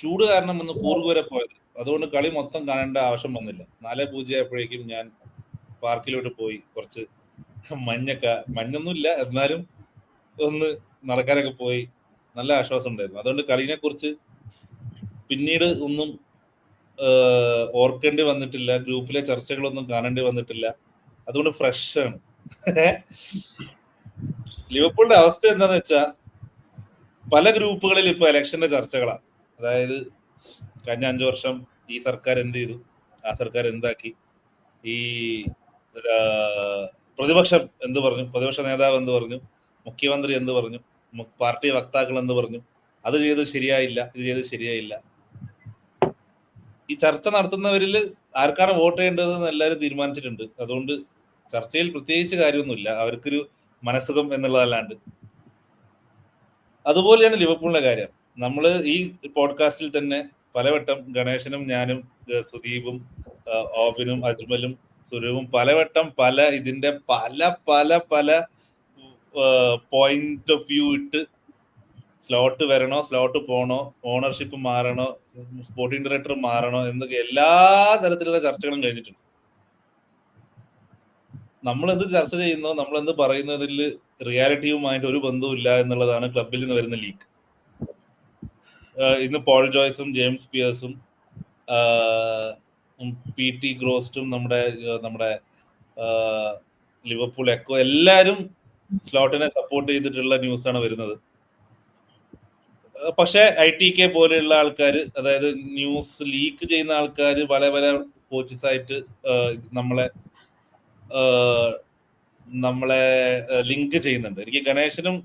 ചൂട് കാരണം ഒന്ന് കൂർഗ് വരെ പോയത്. അതുകൊണ്ട് കളി മൊത്തം കാണേണ്ട ആവശ്യം വന്നില്ല. 4-0 ആയപ്പോഴേക്കും ഞാൻ പാർക്കിലോട്ട് പോയി. കുറച്ച് മഞ്ഞൊന്നുമില്ല, എന്നാലും ഒന്ന് നടക്കാനൊക്കെ പോയി. നല്ല ആശ്വാസം ഉണ്ടായിരുന്നു. അതുകൊണ്ട് കളിനെ കുറിച്ച് പിന്നീട് ഒന്നും ഓർക്കേണ്ടി വന്നിട്ടില്ല. ഗ്രൂപ്പിലെ ചർച്ചകളൊന്നും കാണേണ്ടി വന്നിട്ടില്ല. അതുകൊണ്ട് ഫ്രഷ് ആണ്. ലിവർപൂളിന്റെ അവസ്ഥ എന്താന്ന് വെച്ചാൽ പല ഗ്രൂപ്പുകളിൽ ഇപ്പൊ ഇലക്ഷന്റെ ചർച്ചകളാണ്. അതായത് കഴിഞ്ഞ 5 വർഷം ഈ സർക്കാർ എന്ത് ചെയ്തു, ആ സർക്കാർ എന്താക്കി, ഈ പ്രതിപക്ഷം എന്ത് പറഞ്ഞു, പ്രതിപക്ഷ നേതാവ് എന്ത് പറഞ്ഞു, മുഖ്യമന്ത്രി എന്ത് പറഞ്ഞു, പാർട്ടി വക്താക്കൾ എന്ത് പറഞ്ഞു, അത് ചെയ്ത് ശരിയായില്ല, ഇത് ചെയ്ത് ശരിയായില്ല. ഈ ചർച്ച നടത്തുന്നവരിൽ ആർക്കാണ് വോട്ട് ചെയ്യേണ്ടതെന്ന് എല്ലാവരും തീരുമാനിച്ചിട്ടുണ്ട്. അതുകൊണ്ട് ചർച്ചയിൽ പ്രത്യേകിച്ച് കാര്യമൊന്നുമില്ല, അവർക്കൊരു മനസ്സുഖം എന്നുള്ളതല്ലാണ്ട്. അതുപോലെയാണ് ലിവർപൂളിന്റെ കാര്യം. നമ്മൾ ഈ പോഡ്കാസ്റ്റിൽ തന്നെ പലവട്ടം ഗണേശനും ഞാനും സുദീപും ഓബിനും അജ്മലും സുരവും പലവട്ടം ഇതിന്റെ പല പല പല പോയിന്റ് ഓഫ് വ്യൂ ഇട്ട് സ്ലോട്ട് വരണോ, സ്ലോട്ട് പോണോ, ഓണർഷിപ്പ് മാറണോ, സ്പോർട്ടിംഗ് ഡയറക്ടർ മാറണോ എന്നൊക്കെ എല്ലാ തരത്തിലുള്ള ചർച്ചകളും കഴിഞ്ഞിട്ടുണ്ട്. നമ്മളെന്ത് ചർച്ച ചെയ്യുന്നോ, നമ്മളെന്ത് പറയുന്നതിൽ റിയാലിറ്റിയുമായിട്ട് ഒരു ബന്ധവുമില്ല എന്നുള്ളതാണ് ക്ലബിൽ നിന്ന് വരുന്ന ലീക്ക്. ഇന്ന് പോൾ ജോയ്സും ജെയിംസ് പിയേഴ്സും PT ഗ്രോസ്റ്റും നമ്മുടെ ലിവർപൂൾ എക്കോ എല്ലാവരും സ്ലോട്ടിനെ സപ്പോർട്ട് ചെയ്തിട്ടുള്ള ന്യൂസാണ് വരുന്നത്. പക്ഷെ ITK പോലെയുള്ള ആൾക്കാർ, അതായത് ന്യൂസ് ലീക്ക് ചെയ്യുന്ന ആൾക്കാർ പല പല കോച്ചസ് ആയിട്ട് നമ്മളെ ലിങ്ക് ചെയ്യുന്നുണ്ട്. എനിക്ക് ഗണേശനും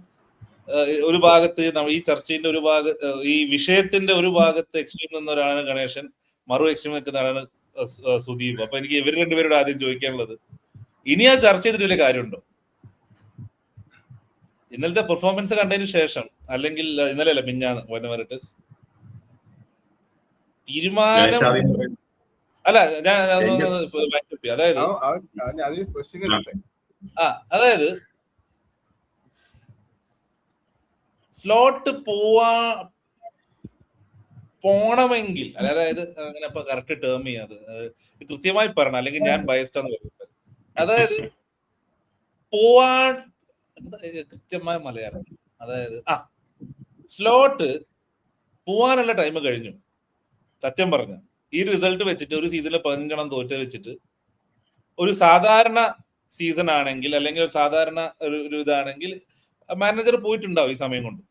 ഒരു ഭാഗത്ത് ഈ ചർച്ചയുടെ ഒരു ഭാഗത്ത്, ഈ വിഷയത്തിന്റെ ഒരു ഭാഗത്ത് എക്സ്ട്രീം നിന്ന ഒരാളാണ് ഗണേശൻ, മറു എക്സ്ട്രീം നിൽക്കുന്ന ആളാണ് സുദീപ്. അപ്പൊ എനിക്ക് ഇവർ രണ്ടുപേരോട് ആദ്യം ചോദിക്കാനുള്ളത്, ഇനി ആ ചർച്ച ചെയ്തിട്ട് വലിയ കാര്യമുണ്ടോ? ഇന്നലത്തെ പെർഫോമൻസ് കണ്ടതിന് ശേഷം, അല്ലെങ്കിൽ ഇന്നലെ അല്ല മിഞ്ഞാന്ന് തീരുമാനം അല്ല, ഞാൻ അതായത് സ്ലോട്ട് പോണമെങ്കിൽ, അതായത് അങ്ങനെ ഇപ്പൊ കറക്റ്റ് ടേം ചെയ്യാത് കൃത്യമായി പറയണം, അല്ലെങ്കിൽ ഞാൻ ബയസ്ഡാന്ന് പറയുന്നത്. അതായത് കൃത്യമായ മലയാളം, അതായത് സ്ലോട്ട് പോവാനുള്ള ടൈം കഴിഞ്ഞു. സത്യം പറഞ്ഞ ഈ റിസൾട്ട് വെച്ചിട്ട് ഒരു സീസണിൽ 15 തോറ്റ് വെച്ചിട്ട് ഒരു സാധാരണ സീസൺ ആണെങ്കിൽ, അല്ലെങ്കിൽ ഒരു സാധാരണ ഒരു ഇതാണെങ്കിൽ മാനേജർ പോയിട്ടുണ്ടാവും ഈ സമയം കൊണ്ട്.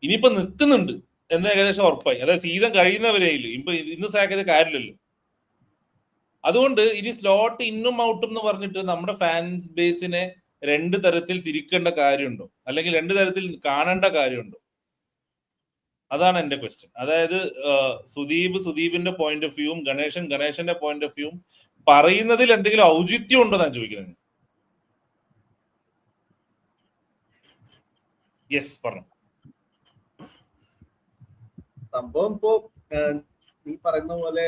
ഇനിയിപ്പോ നിൽക്കുന്നുണ്ട് എന്ന് ഏകദേശം ഉറപ്പായി. അതായത് സീസൺ കഴിയുന്നവരെയില്ല, ഇന്ന് സാക്കിയത് കാര്യമില്ലല്ലോ. അതുകൊണ്ട് ഇനി സ്ലോട്ട് ഇന്നും ഔട്ടും എന്ന് പറഞ്ഞിട്ട് നമ്മുടെ ഫാൻസ് ബേസിനെ 2 തരത്തിൽ തിരിക്കേണ്ട കാര്യമുണ്ടോ, അല്ലെങ്കിൽ 2 തരത്തിൽ കാണേണ്ട കാര്യമുണ്ടോ? അതാണ് എന്റെ ക്വസ്റ്റ്യൻ. അതായത് സുദീപിന്റെ പോയിന്റ് ഓഫ് വ്യൂവും ഗണേശന്റെ പോയിന്റ് ഓഫ് വ്യൂവും പറയുന്നതിൽ എന്തെങ്കിലും ഔചിത്യം ഉണ്ടോ എന്നാണ് ചോദിക്കുന്നത്. യെസ്, പറഞ്ഞു. സംഭവം ഇപ്പോ നീ പറയുന്ന പോലെ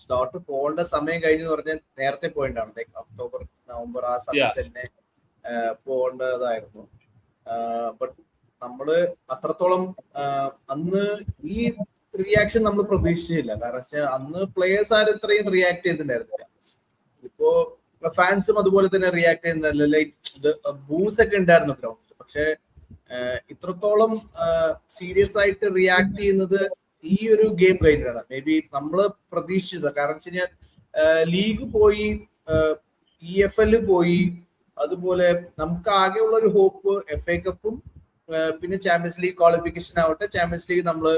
സ്ലോട്ട് പോകേണ്ട സമയം കഴിഞ്ഞു പറഞ്ഞാൽ നേരത്തെ പോയിന്റാണ്. ലൈക്ക് ഒക്ടോബർ, നവംബർ ആ സമയത്ത് തന്നെ പോകേണ്ടതായിരുന്നു. ബട്ട് നമ്മള് അത്രത്തോളം അന്ന് ഈ റിയാക്ഷൻ നമ്മൾ പ്രതീക്ഷിച്ചില്ല. കാരണം വെച്ചാൽ അന്ന് പ്ലേയേഴ്സ് ആരും ഇത്രയും റിയാക്ട് ചെയ്തിട്ടുണ്ടായിരുന്നില്ല. ഇപ്പോ ഫാൻസും അതുപോലെ തന്നെ റിയാക്ട് ചെയ്യുന്നില്ല. ലൈക്ക് ബൂസ് ഒക്കെ ഉണ്ടായിരുന്നു ഗ്രൗണ്ടിൽ. പക്ഷെ ഇത്രത്തോളം സീരിയസ് ആയിട്ട് റിയാക്ട് ചെയ്യുന്നത് ഈ ഒരു ഗെയിം കഴിഞ്ഞിട്ടാണ്. മേ ബി നമ്മള് പ്രതീക്ഷിച്ചത്. കാരണം വെച്ച് കഴിഞ്ഞാൽ ലീഗ് പോയി, EFL പോയി, അതുപോലെ നമുക്ക് ആകെയുള്ള ഒരു ഹോപ്പ് FA കപ്പും പിന്നെ ചാമ്പ്യൻസ് ലീഗ് ക്വാളിഫിക്കേഷൻ ആവട്ടെ. ചാമ്പ്യൻസ് ലീഗ് നമ്മള്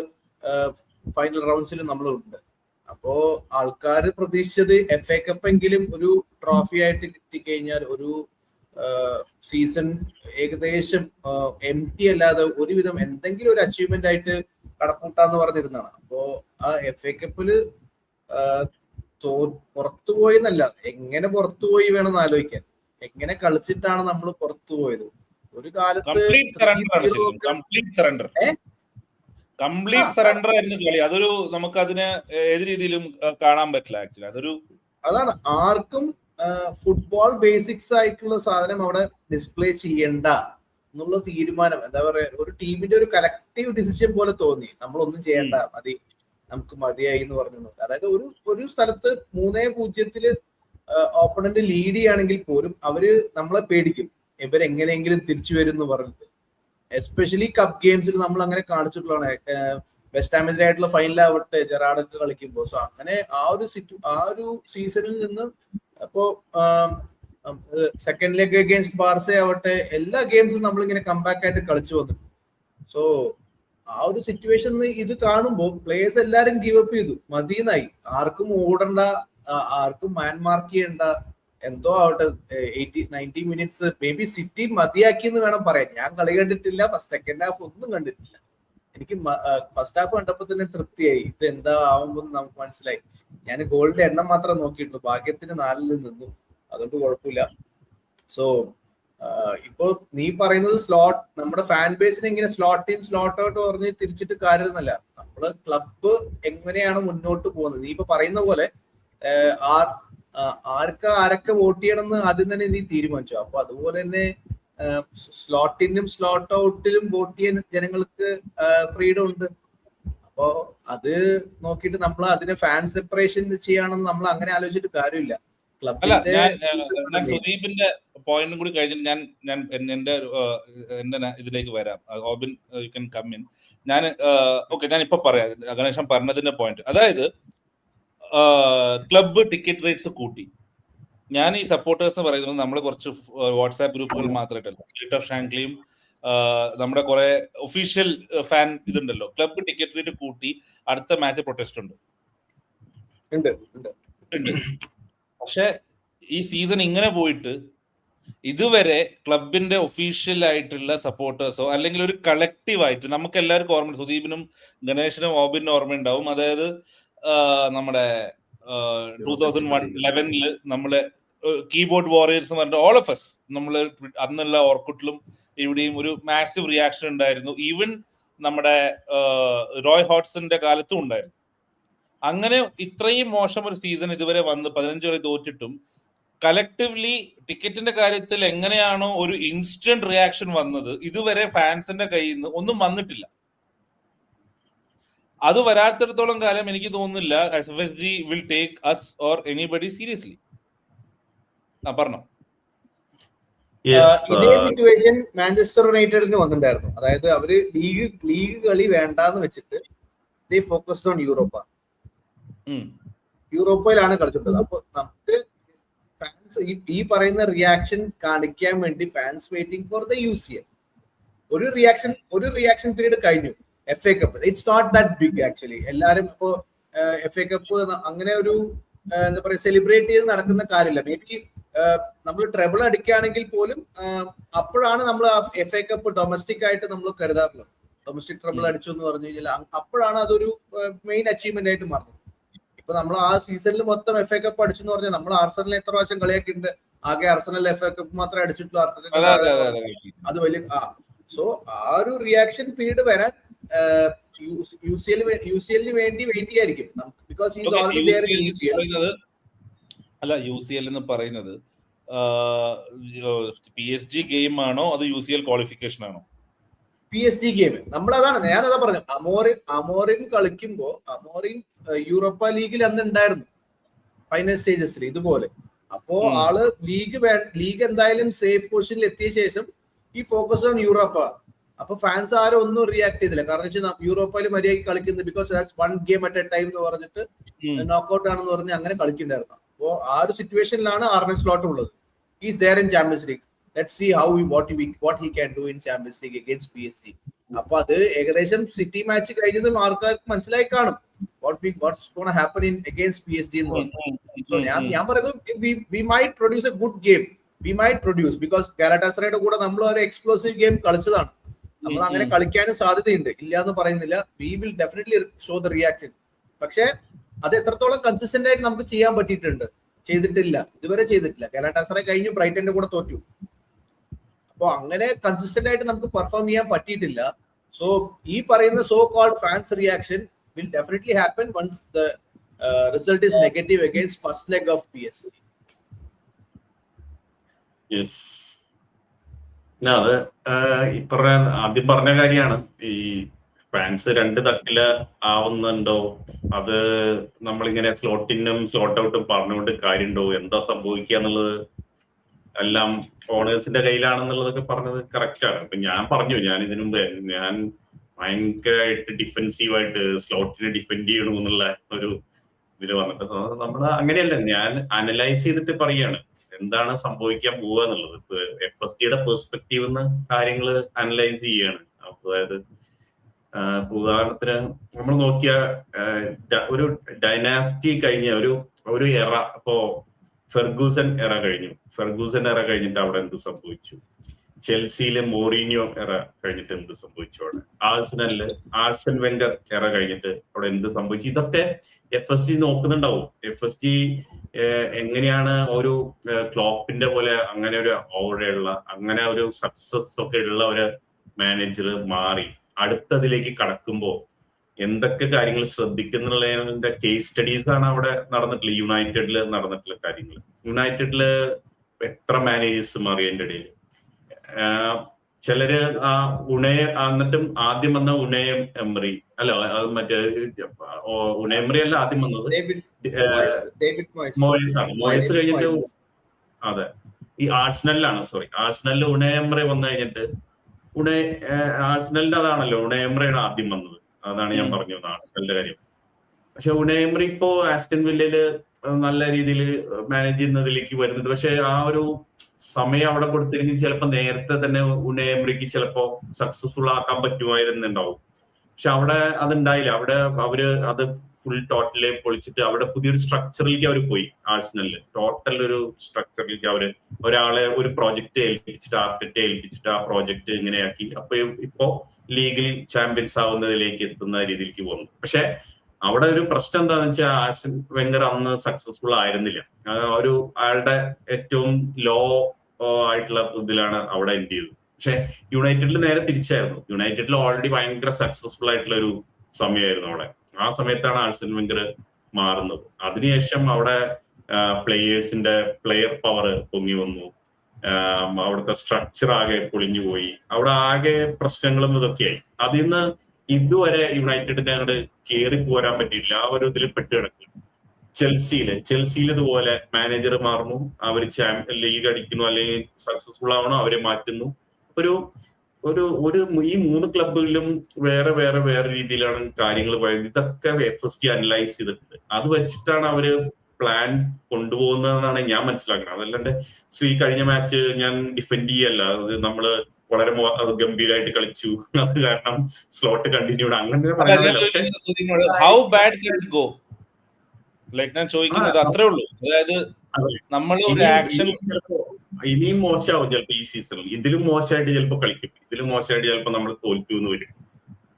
ഫൈനൽ റൗണ്ട്സിൽ നമ്മളുണ്ട്. അപ്പോ ആൾക്കാർ പ്രതീക്ഷിച്ചത് FA കപ്പ് എങ്കിലും ഒരു ട്രോഫി ആയിട്ട് കിട്ടിക്കഴിഞ്ഞാൽ ഒരു സീസൺ ഏകദേശം empty അല്ലാതെ ഒരുവിധം എന്തെങ്കിലും ഒരു അച്ചീവ്മെന്റ് ആയിട്ട് കടക്കൂട്ടാന്ന് പറഞ്ഞിരുന്നതാണ്. അപ്പോ ആ FA കപ്പില് പുറത്തുപോയി എന്നല്ല, എങ്ങനെ പുറത്തുപോയി വേണമെന്ന് ആലോചിക്കാൻ. എങ്ങനെ കളിച്ചിട്ടാണ് നമ്മൾ പുറത്തുപോയത്? ഒരു കാലത്ത് കംപ്ലീറ്റ് സറണ്ടർ ആയിരുന്നു കളി. അതൊരു നമുക്ക് അതിനെ ഏത് രീതിയിലും കാണാൻ പറ്റില്ല. ആക്ച്വലി അതാണ് ആർക്കും ഫുട്ബോൾ ബേസിക്സ് ആയിട്ടുള്ള സാധനം അവിടെ ഡിസ്പ്ലേ ചെയ്യണ്ട. എന്നുള്ള തീരുമാനം എന്താ പറയാ, ഒരു ടീമിന്റെ ഒരു കലക്റ്റീവ് ഡിസിഷൻ പോലെ തോന്നി. നമ്മളൊന്നും ചെയ്യേണ്ട, മതി, നമുക്ക് മതിയായി എന്ന് പറഞ്ഞു. അതായത് ഒരു സ്ഥലത്ത് 3-0 ഓപ്പണന്റ് ലീഡ് ചെയ്യുകയാണെങ്കിൽ പോലും അവര് നമ്മളെ പേടിക്കും, ഇവരെങ്ങനെയെങ്കിലും തിരിച്ചു വരും എന്ന് പറഞ്ഞിട്ട്. എസ്പെഷ്യലി കപ്പ് ഗെയിംസിൽ നമ്മൾ അങ്ങനെ കാണിച്ചിട്ടുള്ളതാണ്. വെസ്റ്റ് ഹാമിന്റെ ആയിട്ടുള്ള ഫൈനലാവട്ടെ, ജെറാർഡൊക്കെ കളിക്കുമ്പോൾ. സോ അങ്ങനെ ആ ഒരു സീസണിൽ നിന്ന് അപ്പോ സെക്കൻഡ് ലെഗ് അഗേൻസ്റ്റ് ബാർസ ആവട്ടെ, എല്ലാ ഗെയിംസും നമ്മളിങ്ങനെ കംബാക്ക് ആയിട്ട് കളിച്ചു വന്നു. സോ ആ ഒരു സിറ്റുവേഷൻ ഇത് കാണുമ്പോൾ പ്ലേയേഴ്സ് എല്ലാരും ഗീവ് അപ്പ് ചെയ്തു, മതിയെന്നായി. ആർക്കും ഓടണ്ട, ആർക്കും മാൻ മാർക്ക് ചെയ്യണ്ട, എന്തോ ആവട്ടെ. 90 മിനിറ്റ്സ് മേ ബി സിറ്റി മതിയാക്കി എന്ന് വേണം പറയാൻ. ഞാൻ കളി കണ്ടിട്ടില്ല, സെക്കൻഡ് ഹാഫ് ഒന്നും കണ്ടിട്ടില്ല. എനിക്ക് ഫസ്റ്റ് ഹാഫ് കണ്ടപ്പോൾ തന്നെ തൃപ്തിയായി, ഇത് എന്താ ആവുമ്പോൾ നമുക്ക് മനസ്സിലായി. ഞാൻ ഗോളിന്റെ എണ്ണം മാത്രം നോക്കിയിട്ടുള്ളൂ, ഭാഗ്യത്തിന് 4 നിന്നു, അതുകൊണ്ട് കുഴപ്പമില്ല. സോ ഇപ്പോ നീ പറയുന്നത് സ്ലോട്ട്, നമ്മുടെ ഫാൻ ബേസിനെ ഇങ്ങനെ സ്ലോട്ട് ഇൻ സ്ലോട്ട് ഔട്ട് പറഞ്ഞ് തിരിച്ചിട്ട് കാര്യമൊന്നുമല്ല. നമ്മള് ക്ലബ്ബ് എങ്ങനെയാണ് മുന്നോട്ട് പോകുന്നത്, നീ ഇപ്പൊ പറയുന്ന പോലെ ആരൊക്കെ വോട്ട് ചെയ്യണമെന്ന് ആദ്യം തന്നെ നീ തീരുമാനിച്ചു. അപ്പൊ അതുപോലെ തന്നെ സ്ലോട്ടിനും സ്ലോട്ട് ഔട്ടിലും വോട്ട് ചെയ്യാൻ ജനങ്ങൾക്ക് ഫ്രീഡം ഉണ്ട്. അപ്പോ അത് നോക്കിയിട്ട് നമ്മൾ അതിനെ ഫാൻ സെപ്പറേഷൻ ചെയ്യാണെന്ന് നമ്മൾ അങ്ങനെ ആലോചിച്ചിട്ട് കാര്യമില്ല. അല്ല, ഞാൻ സുദീപിന്റെ പോയിന്റും കൂടി കഴിഞ്ഞിട്ട് ഞാൻ എന്റെ ഇതിലേക്ക് വരാം. ഓബിൻ യു കൻ കം ഇൻ. ഞാൻ ഇപ്പൊ പറയാം ഗണേശൻ പറഞ്ഞതിന്റെ പോയിന്റ്. അതായത് ക്ലബ്ബ് ടിക്കറ്റ് റേറ്റ്സ് കൂട്ടി. ഞാൻ ഈ സപ്പോർട്ടേഴ്സ് പറയുന്നത് നമ്മൾ കുറച്ച് വാട്സാപ്പ് ഗ്രൂപ്പുകൾ മാത്രമായിട്ടല്ല, സ്പിരിറ്റ് ഓഫ് ഷാങ്ക്ലിയും നമ്മുടെ കുറെ ഒഫീഷ്യൽ ഫാൻ ഇതുണ്ടല്ലോ. ക്ലബ്ബ് ടിക്കറ്റ് റേറ്റ് കൂട്ടി, അടുത്ത മാച്ച് പ്രൊട്ടസ്റ്റ് ഉണ്ട്. പക്ഷെ ഈ സീസൺ ഇങ്ങനെ പോയിട്ട് ഇതുവരെ ക്ലബിന്റെ ഒഫീഷ്യൽ ആയിട്ടുള്ള സപ്പോർട്ടേഴ്സോ അല്ലെങ്കിൽ ഒരു കളക്റ്റീവ് ആയിട്ട് നമുക്ക് എല്ലാവർക്കും ഓർമ്മ, സുദീപിനും ഗണേശനും ഓബിനും ഓർമ്മയുണ്ടാവും. അതായത് നമ്മുടെ 2011 നമ്മള് കീബോർഡ് വാറിയേഴ്സ് എന്ന് പറഞ്ഞിട്ട് ഓൾ ഓഫ് എസ് നമ്മള് അന്നുള്ള ഓർക്കുട്ടിലും ഇവിടെയും ഒരു മാസീവ് റിയാക്ഷൻ ഉണ്ടായിരുന്നു. ഈവൻ നമ്മുടെ റോയ് ഹോട്ട്സന്റെ കാലത്തും ഉണ്ടായിരുന്നു. അങ്ങനെ ഇത്രയും മോശം ഒരു സീസൺ ഇതുവരെ വന്ന് 15 കളി തോറ്റിട്ടും കലക്റ്റീവ്ലി ടിക്കറ്റിന്റെ കാര്യത്തിൽ എങ്ങനെയാണോ ഒരു ഇൻസ്റ്റന്റ് റിയാക്ഷൻ വന്നത്, ഇതുവരെ ഫാൻസിന്റെ കയ്യിൽ നിന്ന് ഒന്നും വന്നിട്ടില്ല. അത് വരാത്തിടത്തോളം കാലം എനിക്ക് തോന്നുന്നില്ല FSG will take us or anybody seriously. പറഞ്ഞോ. ഇതേ സിറ്റുവേഷൻ മാഞ്ചസ്റ്റർ യുണൈറ്റഡിന് വന്നിട്ടുണ്ടായിരുന്നു. അതായത് അവര് ലീഗ് കളി വേണ്ടാന്ന് വെച്ചിട്ട് ദേ ഫോക്കസ്ഡ് ഓൺ യൂറോപ്പയിലാണ് കളിച്ചിട്ടുള്ളത്. അപ്പൊ നമുക്ക് ഫാൻസ് ഈ പറയുന്ന റിയാക്ഷൻ കാണിക്കാൻ വേണ്ടി fans waiting for the UCL. ഒരു റിയാക്ഷൻ പീരീഡ് കഴിഞ്ഞു. FA cup it's not that big actually. എല്ലാരും ഇപ്പോ FA കപ്പ് അങ്ങനെ ഒരു എന്താ പറയാ സെലിബ്രേറ്റ് ചെയ്ത് നടക്കുന്ന കാര്യമില്ല. മേ ബി നമ്മൾ ട്രെബിൾ അടിക്കുകയാണെങ്കിൽ പോലും അപ്പോഴാണ് നമ്മൾ FA കപ്പ് ഡൊമസ്റ്റിക് ആയിട്ട് നമ്മൾ കരുതാറുള്ളത്. ഡൊമസ്റ്റിക് ട്രെബിൾ അടിച്ചു എന്ന് പറഞ്ഞു കഴിഞ്ഞാൽ അപ്പോഴാണ് അതൊരു മെയിൻ അച്ചീവ്മെന്റ് ആയിട്ട് മാറുന്നത്. ഇപ്പൊ നമ്മൾ ആ സീസണിൽ മൊത്തം FA കപ്പ് അടിച്ചു എന്ന് പറഞ്ഞാൽ നമ്മൾ ആർസണലിനെ എത്ര പ്രാവശ്യം കളിയാക്കിയിട്ടുണ്ട്. ആകെ ആർസണൽ FA കപ്പ് മാത്രമേ അടിച്ചിട്ടുള്ളൂ. അത് വലിയ സോ ആ ഒരു റിയാക്ഷൻ പീരീഡ് വരാൻ UCL വേണ്ടി വെയിറ്റ് ചെയ്യായിരിക്കും. Because he is already there in UCL. അല്ല, UCL എന്ന് പറയുന്നത് PSG ഗെയിം ആണോ അത് UCL ക്വാളിഫിക്കേഷൻ ആണോ? PSG ഗെയിം നമ്മളതാണ്, ഞാനതാ പറഞ്ഞു. അമോറിൻ കളിക്കുമ്പോ അമോറിൻ യൂറോപ്പ ലീഗിൽ അന്ന് ഉണ്ടായിരുന്നു ഫൈനൽ സ്റ്റേജസിൽ ഇതുപോലെ. അപ്പോ ആള് ലീഗ് എന്തായാലും സേഫ് പൊസിഷനിൽ എത്തിയ ശേഷം ഈ ഫോക്കസ് ഓൺ യൂറോപ്പ. അപ്പൊ ഫാൻസ് ആരും ഒന്നും റിയാക്ട് ചെയ്തില്ല. കാരണം വെച്ചാൽ യൂറോപ്പയിൽ മര്യാദയ്ക്ക് കളിക്കുന്നത് because that's one game at A time എന്ന് പറഞ്ഞിട്ട് നോക്കൌട്ട് ആണെന്ന് പറഞ്ഞ് അങ്ങനെ കളിക്കുന്നുണ്ടായിരുന്നു. അപ്പോ ആ ഒരു സിറ്റുവേഷനിലാണ് ആർനെ സ്ലോട്ട് ഉള്ളത്. Is there in Champions League. Let's see how what he can do in Champions League against PSG. അപ്പൊ അത് ഏകദേശം സിറ്റി മാച്ച് കഴിഞ്ഞതും ആൾക്കാർക്ക് മനസ്സിലായി കാണും what's going to happen in against PSG എന്ന് പറഞ്ഞു. സോ ഞാൻ പറയുന്നത് we might produce a good game. We might produce because ഗാലറ്റാസറയുടെ കൂടെ നമ്മൾ ഒരു എക്സ്പ്ലോസീവ് ഗെയിം കളിച്ചതാണ്. നമ്മൾ അങ്ങനെ കളിക്കാനും സാധ്യതയുണ്ട്, ഇല്ല എന്ന് പറയുന്നില്ല. We will definitely show the reaction. പക്ഷെ അത് എത്രത്തോളം കൺസിസ്റ്റന്റ് ആയിട്ട് നമുക്ക് ചെയ്യാൻ ചെയ്തിട്ടില്ല, ഇതുവരെ ചെയ്തിട്ടില്ല. ഗാലറ്റാസറ കഴിഞ്ഞു ബ്രൈറ്റന്റെ കൂടെ തോറ്റു. അപ്പൊ അങ്ങനെ കൺസിസ്റ്റന്റ് ആയിട്ട് നമുക്ക് പെർഫോം ചെയ്യാൻ പറ്റിയിട്ടില്ല. സോ ഈ പറയുന്ന so called fans reaction will definitely happen once the result is negative against first leg of PSG. അത് ഈ ആദ്യം പറഞ്ഞ കാര്യമാണ്. ഈ ഫാൻസ് രണ്ട് തട്ടില് ആവുന്നുണ്ടോ, അത് നമ്മളിങ്ങനെ സ്ലോട്ട് ഇന്നും സ്ലോട്ട് ഔട്ടും പറഞ്ഞുകൊണ്ട് കാര്യമുണ്ടോ, എന്താ സംഭവിക്കുക എന്നുള്ളത് എല്ലാം ഓണേഴ്സിന്റെ കയ്യിലാണെന്നുള്ളതൊക്കെ പറഞ്ഞത് കറക്റ്റാണ്. അപ്പൊ ഞാൻ പറഞ്ഞു, ഞാൻ ഇതിനു മുമ്പ് ഞാൻ ഭയങ്കരമായിട്ട് ഡിഫെൻസീവായിട്ട് സ്ലോട്ടിനെ ഡിഫെൻഡ് ചെയ്യണു എന്നുള്ള ഒരു ഇതിൽ വന്നിട്ട് നമ്മൾ അങ്ങനെയല്ല, ഞാൻ അനലൈസ് ചെയ്തിട്ട് പറയാണ് എന്താണ് സംഭവിക്കാൻ പോവുക എന്നുള്ളത്. ഇപ്പൊ FSGയുടെ പെർസ്പെക്റ്റീവ് നിന്ന് കാര്യങ്ങൾ അനലൈസ് ചെയ്യാണ്. അതായത് ഉദാഹരണത്തിന് നമ്മൾ നോക്കിയ ഒരു ഡൈനാസ്റ്റി കഴിഞ്ഞ ഒരു എറ, ഇപ്പോ ഫെർഗൂസൻ എറ കഴിഞ്ഞു. ഫെർഗൂസൻ എറ കഴിഞ്ഞിട്ട് അവിടെ എന്ത് സംഭവിച്ചു? ചെൽസിയിലെ മോറീനിയോ എറ കഴിഞ്ഞിട്ട് എന്ത് സംഭവിച്ചു? അവിടെ ആഴ്സൺ വെങ്കർ എറ കഴിഞ്ഞിട്ട് അവിടെ എന്ത് സംഭവിച്ചു? ഇതൊക്കെ FSG നോക്കുന്നുണ്ടാവും. FSG എങ്ങനെയാണ് ഒരു ക്ലോപ്പിന്റെ പോലെ അങ്ങനെ ഒരു ഓവറുള്ള അങ്ങനെ ഒരു സക്സസ് ഒക്കെ ഉള്ള ഒരു മാനേജർ മാറി അടുത്തതിലേക്ക് കടക്കുമ്പോ എന്തൊക്കെ കാര്യങ്ങൾ ശ്രദ്ധിക്കുന്നുള്ളതിന്റെ കേസ് സ്റ്റഡീസ് ആണ് അവിടെ നടന്നിട്ടുള്ളത്. യുണൈറ്റഡിൽ നടന്നിട്ടുള്ള കാര്യങ്ങൾ. യുണൈറ്റഡില് എത്ര മാനേജേഴ്സ് മാറി അതിന്റെ ഇടയിൽ. ചിലര് എന്നിട്ടും ആദ്യം വന്ന ഉണയം എംറി അല്ല, അത് മറ്റേ ഉണയംറി അല്ല ആദ്യം വന്നത്, മോയസ് ആണ്. മോയസ് കഴിഞ്ഞിട്ട് അതെ ഈ ആഴ്സണലിലാണ്, ആഴ്സണലിൽ ഉണയംറി വന്നു കഴിഞ്ഞിട്ട് ആഴ്സണലിന്റെ അതാണല്ലോ ഉണയംറിയാണ് ആദ്യം വന്നത്. അതാണ് ഞാൻ പറഞ്ഞു ആഴ്സണലിന്റെ കാര്യം. പക്ഷെ ഉണയംറി ഇപ്പോ ആസ്റ്റൺ വില്ലയില് നല്ല രീതിയിൽ മാനേജ് ചെയ്യുന്നതിലേക്ക് വരുന്നുണ്ട്. പക്ഷെ ആ ഒരു സമയം അവിടെ കൊടുത്തിരുന്നെങ്കിൽ ചിലപ്പോ നേരത്തെ തന്നെ ഉണയംറിക്ക് ചിലപ്പോ സക്സസ്ഫുൾ ആക്കാൻ പറ്റുമായിരുന്നുണ്ടാവും. പക്ഷെ അവിടെ അതുണ്ടായില്ല. അവിടെ അവര് അത് ഫുൾ ടോട്ടല് പൊളിച്ചിട്ട് അവിടെ പുതിയൊരു സ്ട്രക്ചറിലേക്ക് അവർ പോയി. ആഴ്സണലില് ടോട്ടൽ ഒരു സ്ട്രക്ചറിലേക്ക് അവര് ഒരാളെ ഒരു പ്രോജക്റ്റ് ഏൽപ്പിച്ചിട്ട് ആർക്കിട്ടെ ഏൽപ്പിച്ചിട്ട് ആ പ്രോജക്റ്റ് ഇങ്ങനെയാക്കി അപ്പൊ ഇപ്പോ ലീഗിൽ ചാമ്പ്യൻസ് ആവുന്നതിലേക്ക് എത്തുന്ന രീതിയിലേക്ക് പോകുന്നു. പക്ഷെ അവിടെ ഒരു പ്രശ്നം എന്താണെന്ന് വെച്ചാൽ ആഴ്സൺ വെങ്കർ അന്ന് സക്സസ്ഫുൾ ആയിരുന്നില്ല. ഒരു അയാളുടെ ഏറ്റവും ലോ ആയിട്ടുള്ള ഇതിലാണ് അവിടെ എൻഡ് ചെയ്തത്. പക്ഷെ യുണൈറ്റഡിൽ നേരെ തിരിച്ചായിരുന്നു. യുണൈറ്റഡിൽ ഓൾറെഡി ഭയങ്കര സക്സസ്ഫുൾ ആയിട്ടുള്ള ഒരു സമയമായിരുന്നു അവിടെ. ആ സമയത്താണ് ആഴ്സൺ വെങ്കർ മാറുന്നത്. അതിനുശേഷം അവിടെ പ്ലെയേഴ്സിന്റെ പ്ലെയർ പവർ പൊങ്ങി വന്നു. അവിടുത്തെ സ്ട്രക്ചർ ആകെ പൊളിഞ്ഞു പോയി. അവിടെ ആകെ പ്രശ്നങ്ങളും ഇതൊക്കെയായി. അതിൽ നിന്ന് ഇതുവരെ യുണൈറ്റഡിനെ അങ്ങോട്ട് കയറി പോരാൻ പറ്റിയില്ല. ആ ഒരു ഇതിൽ പെട്ട് കിടക്കും. ചെൽസിയിൽ ഇതുപോലെ മാനേജർ മാറുന്നു, അവർ ലീഗ് അടിക്കുന്നു, അല്ലെങ്കിൽ സക്സസ്ഫുൾ ആവണോ അവരെ മാറ്റുന്നു. ഒരു ഈ 3 ക്ലബുകളിലും വേറെ രീതിയിലാണ് കാര്യങ്ങൾ പോയത്. ഇതൊക്കെ FSG അനലൈസ് ചെയ്തിട്ടുണ്ട്. അത് വെച്ചിട്ടാണ് അവര് പ്ലാൻ കൊണ്ടുപോകുന്നതെന്നാണ് ഞാൻ മനസ്സിലാക്കുന്നത്. അതല്ലാണ്ട് കഴിഞ്ഞ മാച്ച് ഞാൻ ഡിഫെൻഡ് ചെയ്യല്ല. അത് നമ്മള് വളരെ ഗംഭീരമായിട്ട് കളിച്ചു, അത് കാരണം സ്ലോട്ട് കണ്ടിന്യൂഡ് അങ്ങനെ പറയാനല്ല. How bad can it go? Like ഞാൻ ചോദിക്കുന്നത് അത്രേ ഉള്ളൂ. അതായത് നമ്മൾ ഒരു ആക്ഷൻ ഇനിയും മോശമാവും ചിലപ്പോ ഈ സീസണിൽ. ഇതിലും മോശമായിട്ട് ചിലപ്പോ കളിക്കും, ഇതിലും മോശമായിട്ട് ചിലപ്പോ നമ്മൾ തോൽക്കൂ എന്ന് വരും.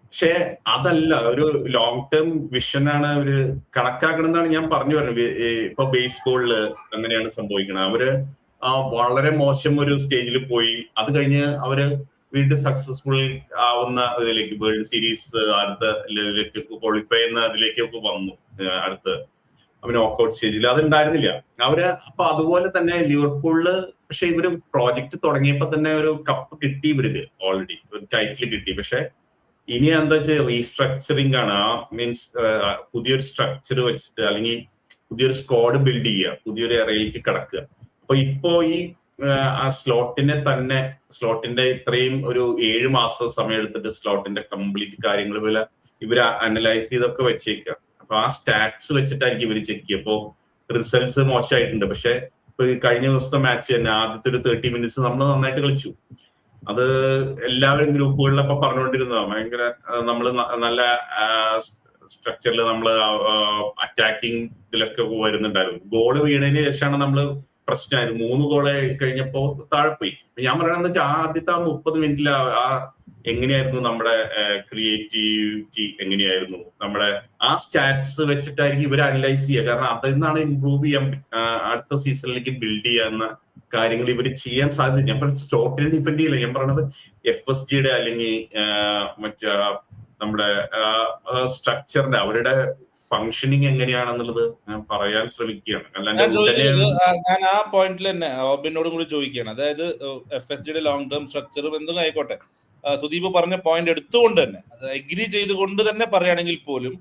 പക്ഷെ അതല്ല, ഒരു ലോങ് ടേം വിഷനാണ് അവര് കണക്കാക്കണം എന്നാണ് ഞാൻ പറഞ്ഞു വരുന്നത്. ഇപ്പൊ ബേസ്ബോളില് അങ്ങനെയാണ് സംഭവിക്കുന്നത്. അവര് വളരെ മോശം ഒരു സ്റ്റേജിൽ പോയി, അത് കഴിഞ്ഞ് അവര് വീണ്ടും സക്സസ്ഫുൾ ആവുന്ന ഇതിലേക്ക് വേൾഡ് സീരീസ് അടുത്ത ലെവലിലേക്ക് ക്വാളിഫൈ ചെയ്യുന്ന അതിലേക്കൊക്കെ വന്നു. അടുത്ത നോക്കൌട്ട് സ്റ്റേജിൽ അതുണ്ടായിരുന്നില്ല അവര്. അപ്പൊ അതുപോലെ തന്നെ ലിവർപൂളില് പക്ഷെ ഇവര് പ്രോജക്ട് തുടങ്ങിയപ്പോ തന്നെ ഒരു കപ്പ് കിട്ടി, ഇവർക്ക് ഓൾറെഡി ഒരു ടൈറ്റിൽ കിട്ടി. പക്ഷെ ഇനി എന്താ വെച്ചാൽ റീസ്ട്രക്ചറിങ് ആണ്. മീൻസ് പുതിയൊരു സ്ട്രക്ചർ വെച്ചിട്ട് അല്ലെങ്കിൽ പുതിയൊരു സ്ക്വാഡ് ബിൽഡ് ചെയ്യുക, പുതിയൊരു എറയിലേക്ക് കിടക്കുക. അപ്പൊ ഇപ്പോ ഈ സ്ലോട്ടിന്റെ ഇത്രയും ഒരു 7 മാസം സമയം എടുത്തിട്ട് സ്ലോട്ടിന്റെ കംപ്ലീറ്റ് കാര്യങ്ങൾ ഇവര് അനലൈസ് ചെയ്തൊക്കെ വെച്ചേക്കുക. അപ്പൊ ആ സ്റ്റാറ്റ്സ് വെച്ചിട്ടായിരിക്കും ഇവര് ചെക്ക് ചെയ്യുക. അപ്പോ റിസൾട്ട്സ് മോശമായിട്ടുണ്ട്. പക്ഷെ ഇപ്പൊ കഴിഞ്ഞ ദിവസത്തെ മാച്ച് തന്നെ ആദ്യത്തെ ഒരു 30 മിനിറ്റ്സ് നമ്മൾ നന്നായിട്ട് കളിച്ചു. അത് എല്ലാവരും ഗ്രൂപ്പുകളിലൊക്കെ പറഞ്ഞുകൊണ്ടിരുന്നതാണ്. ഭയങ്കര നമ്മള് നല്ല സ്ട്രക്ചറിൽ നമ്മള് അറ്റാക്കിങ് ഇതിലൊക്കെ വരുന്നുണ്ടായിരുന്നു. ഗോള് വീണതിന് ശേഷമാണ് നമ്മള് പ്രശ്നമായിരുന്നു. 3 ഗോള് കഴിഞ്ഞപ്പോ താഴെ പോയി. ഞാൻ പറയണെന്ന് വെച്ചാൽ ആദ്യത്തെ 30 മിനിറ്റിൽ എങ്ങനെയായിരുന്നു നമ്മുടെ ക്രിയേറ്റിവിറ്റി, എങ്ങനെയായിരുന്നു നമ്മുടെ ആ സ്റ്റാറ്റ്സ് വെച്ചിട്ടായിരിക്കും ഇവർ അനലൈസ് ചെയ്യുക. കാരണം അതിൽ നിന്നാണ് ഇമ്പ്രൂവ് ചെയ്യാൻ അടുത്ത സീസണിലേക്ക് ബിൽഡ് ചെയ്യാവുന്ന കാര്യങ്ങൾ ഇവർ ചെയ്യാൻ സാധ്യത. ഞാൻ സ്റ്റോക്കിനെ ഡിപ്പെൻഡ് ചെയ്യില്ല. ഞാൻ പറയണത് FSGയുടെ അല്ലെങ്കിൽ നമ്മുടെ സ്ട്രക്ചറിന്റെ അവരുടെ ഫങ്ഷനിങ് എങ്ങനെയാണെന്നുള്ളത് ഞാൻ പറയാൻ ശ്രമിക്കുകയാണ്. ഞാൻ അല്ലാണ്ട് ചോദിക്കുന്നത് ഉടനെ ഞാൻ ആ പോയിന്റിൽ തന്നെ റോബിനോടും കൂടി ചോദിക്കുകയാണ്. അതായത് FSGയുടെ ലോങ് ടേം സ്ട്രക്ചറും എന്തും ആയിക്കോട്ടെ, സുദീപ് പറഞ്ഞ പോയിന്റ് എടുത്തുകൊണ്ട് തന്നെ, അത് എഗ്രി ചെയ്തുകൊണ്ട് തന്നെ പറയുകയാണെങ്കിൽ പോലും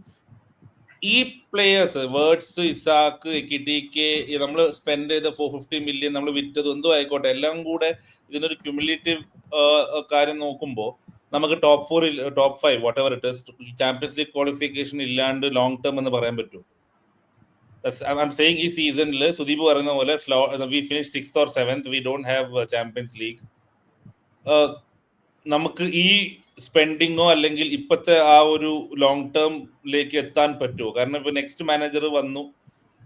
ഈ പ്ലേയേഴ്സ് വേർഡ്സ്, ഇസാക്ക്, എക്കിടിക്ക്, നമ്മൾ സ്പെൻഡ് ചെയ്ത 450 million, നമ്മൾ വിറ്റത് എന്തോ ആയിക്കോട്ടെ, എല്ലാം കൂടെ ഇതിനൊരു ക്യുമുലേറ്റീവ് കാര്യം നോക്കുമ്പോൾ നമുക്ക് top 4, top 5 what ever it is, champions league qualification ഇല്ലാണ്ട് ലോങ് ടേം എന്ന് പറയാൻ പറ്റും. I'm saying ഈ സീസണിൽ സുദീപ് പറയുന്ന പോലെ we finish 6th or 7th, we don't have champions league. നമുക്ക് ഈ സ്പെൻഡിങ്ങോ അല്ലെങ്കിൽ ഇപ്പോഴത്തെ ആ ഒരു ലോങ് ടേമിലേക്ക് എത്താൻ പറ്റുമോ? കാരണം ഇപ്പൊ നെക്സ്റ്റ് മാനേജർ വന്നു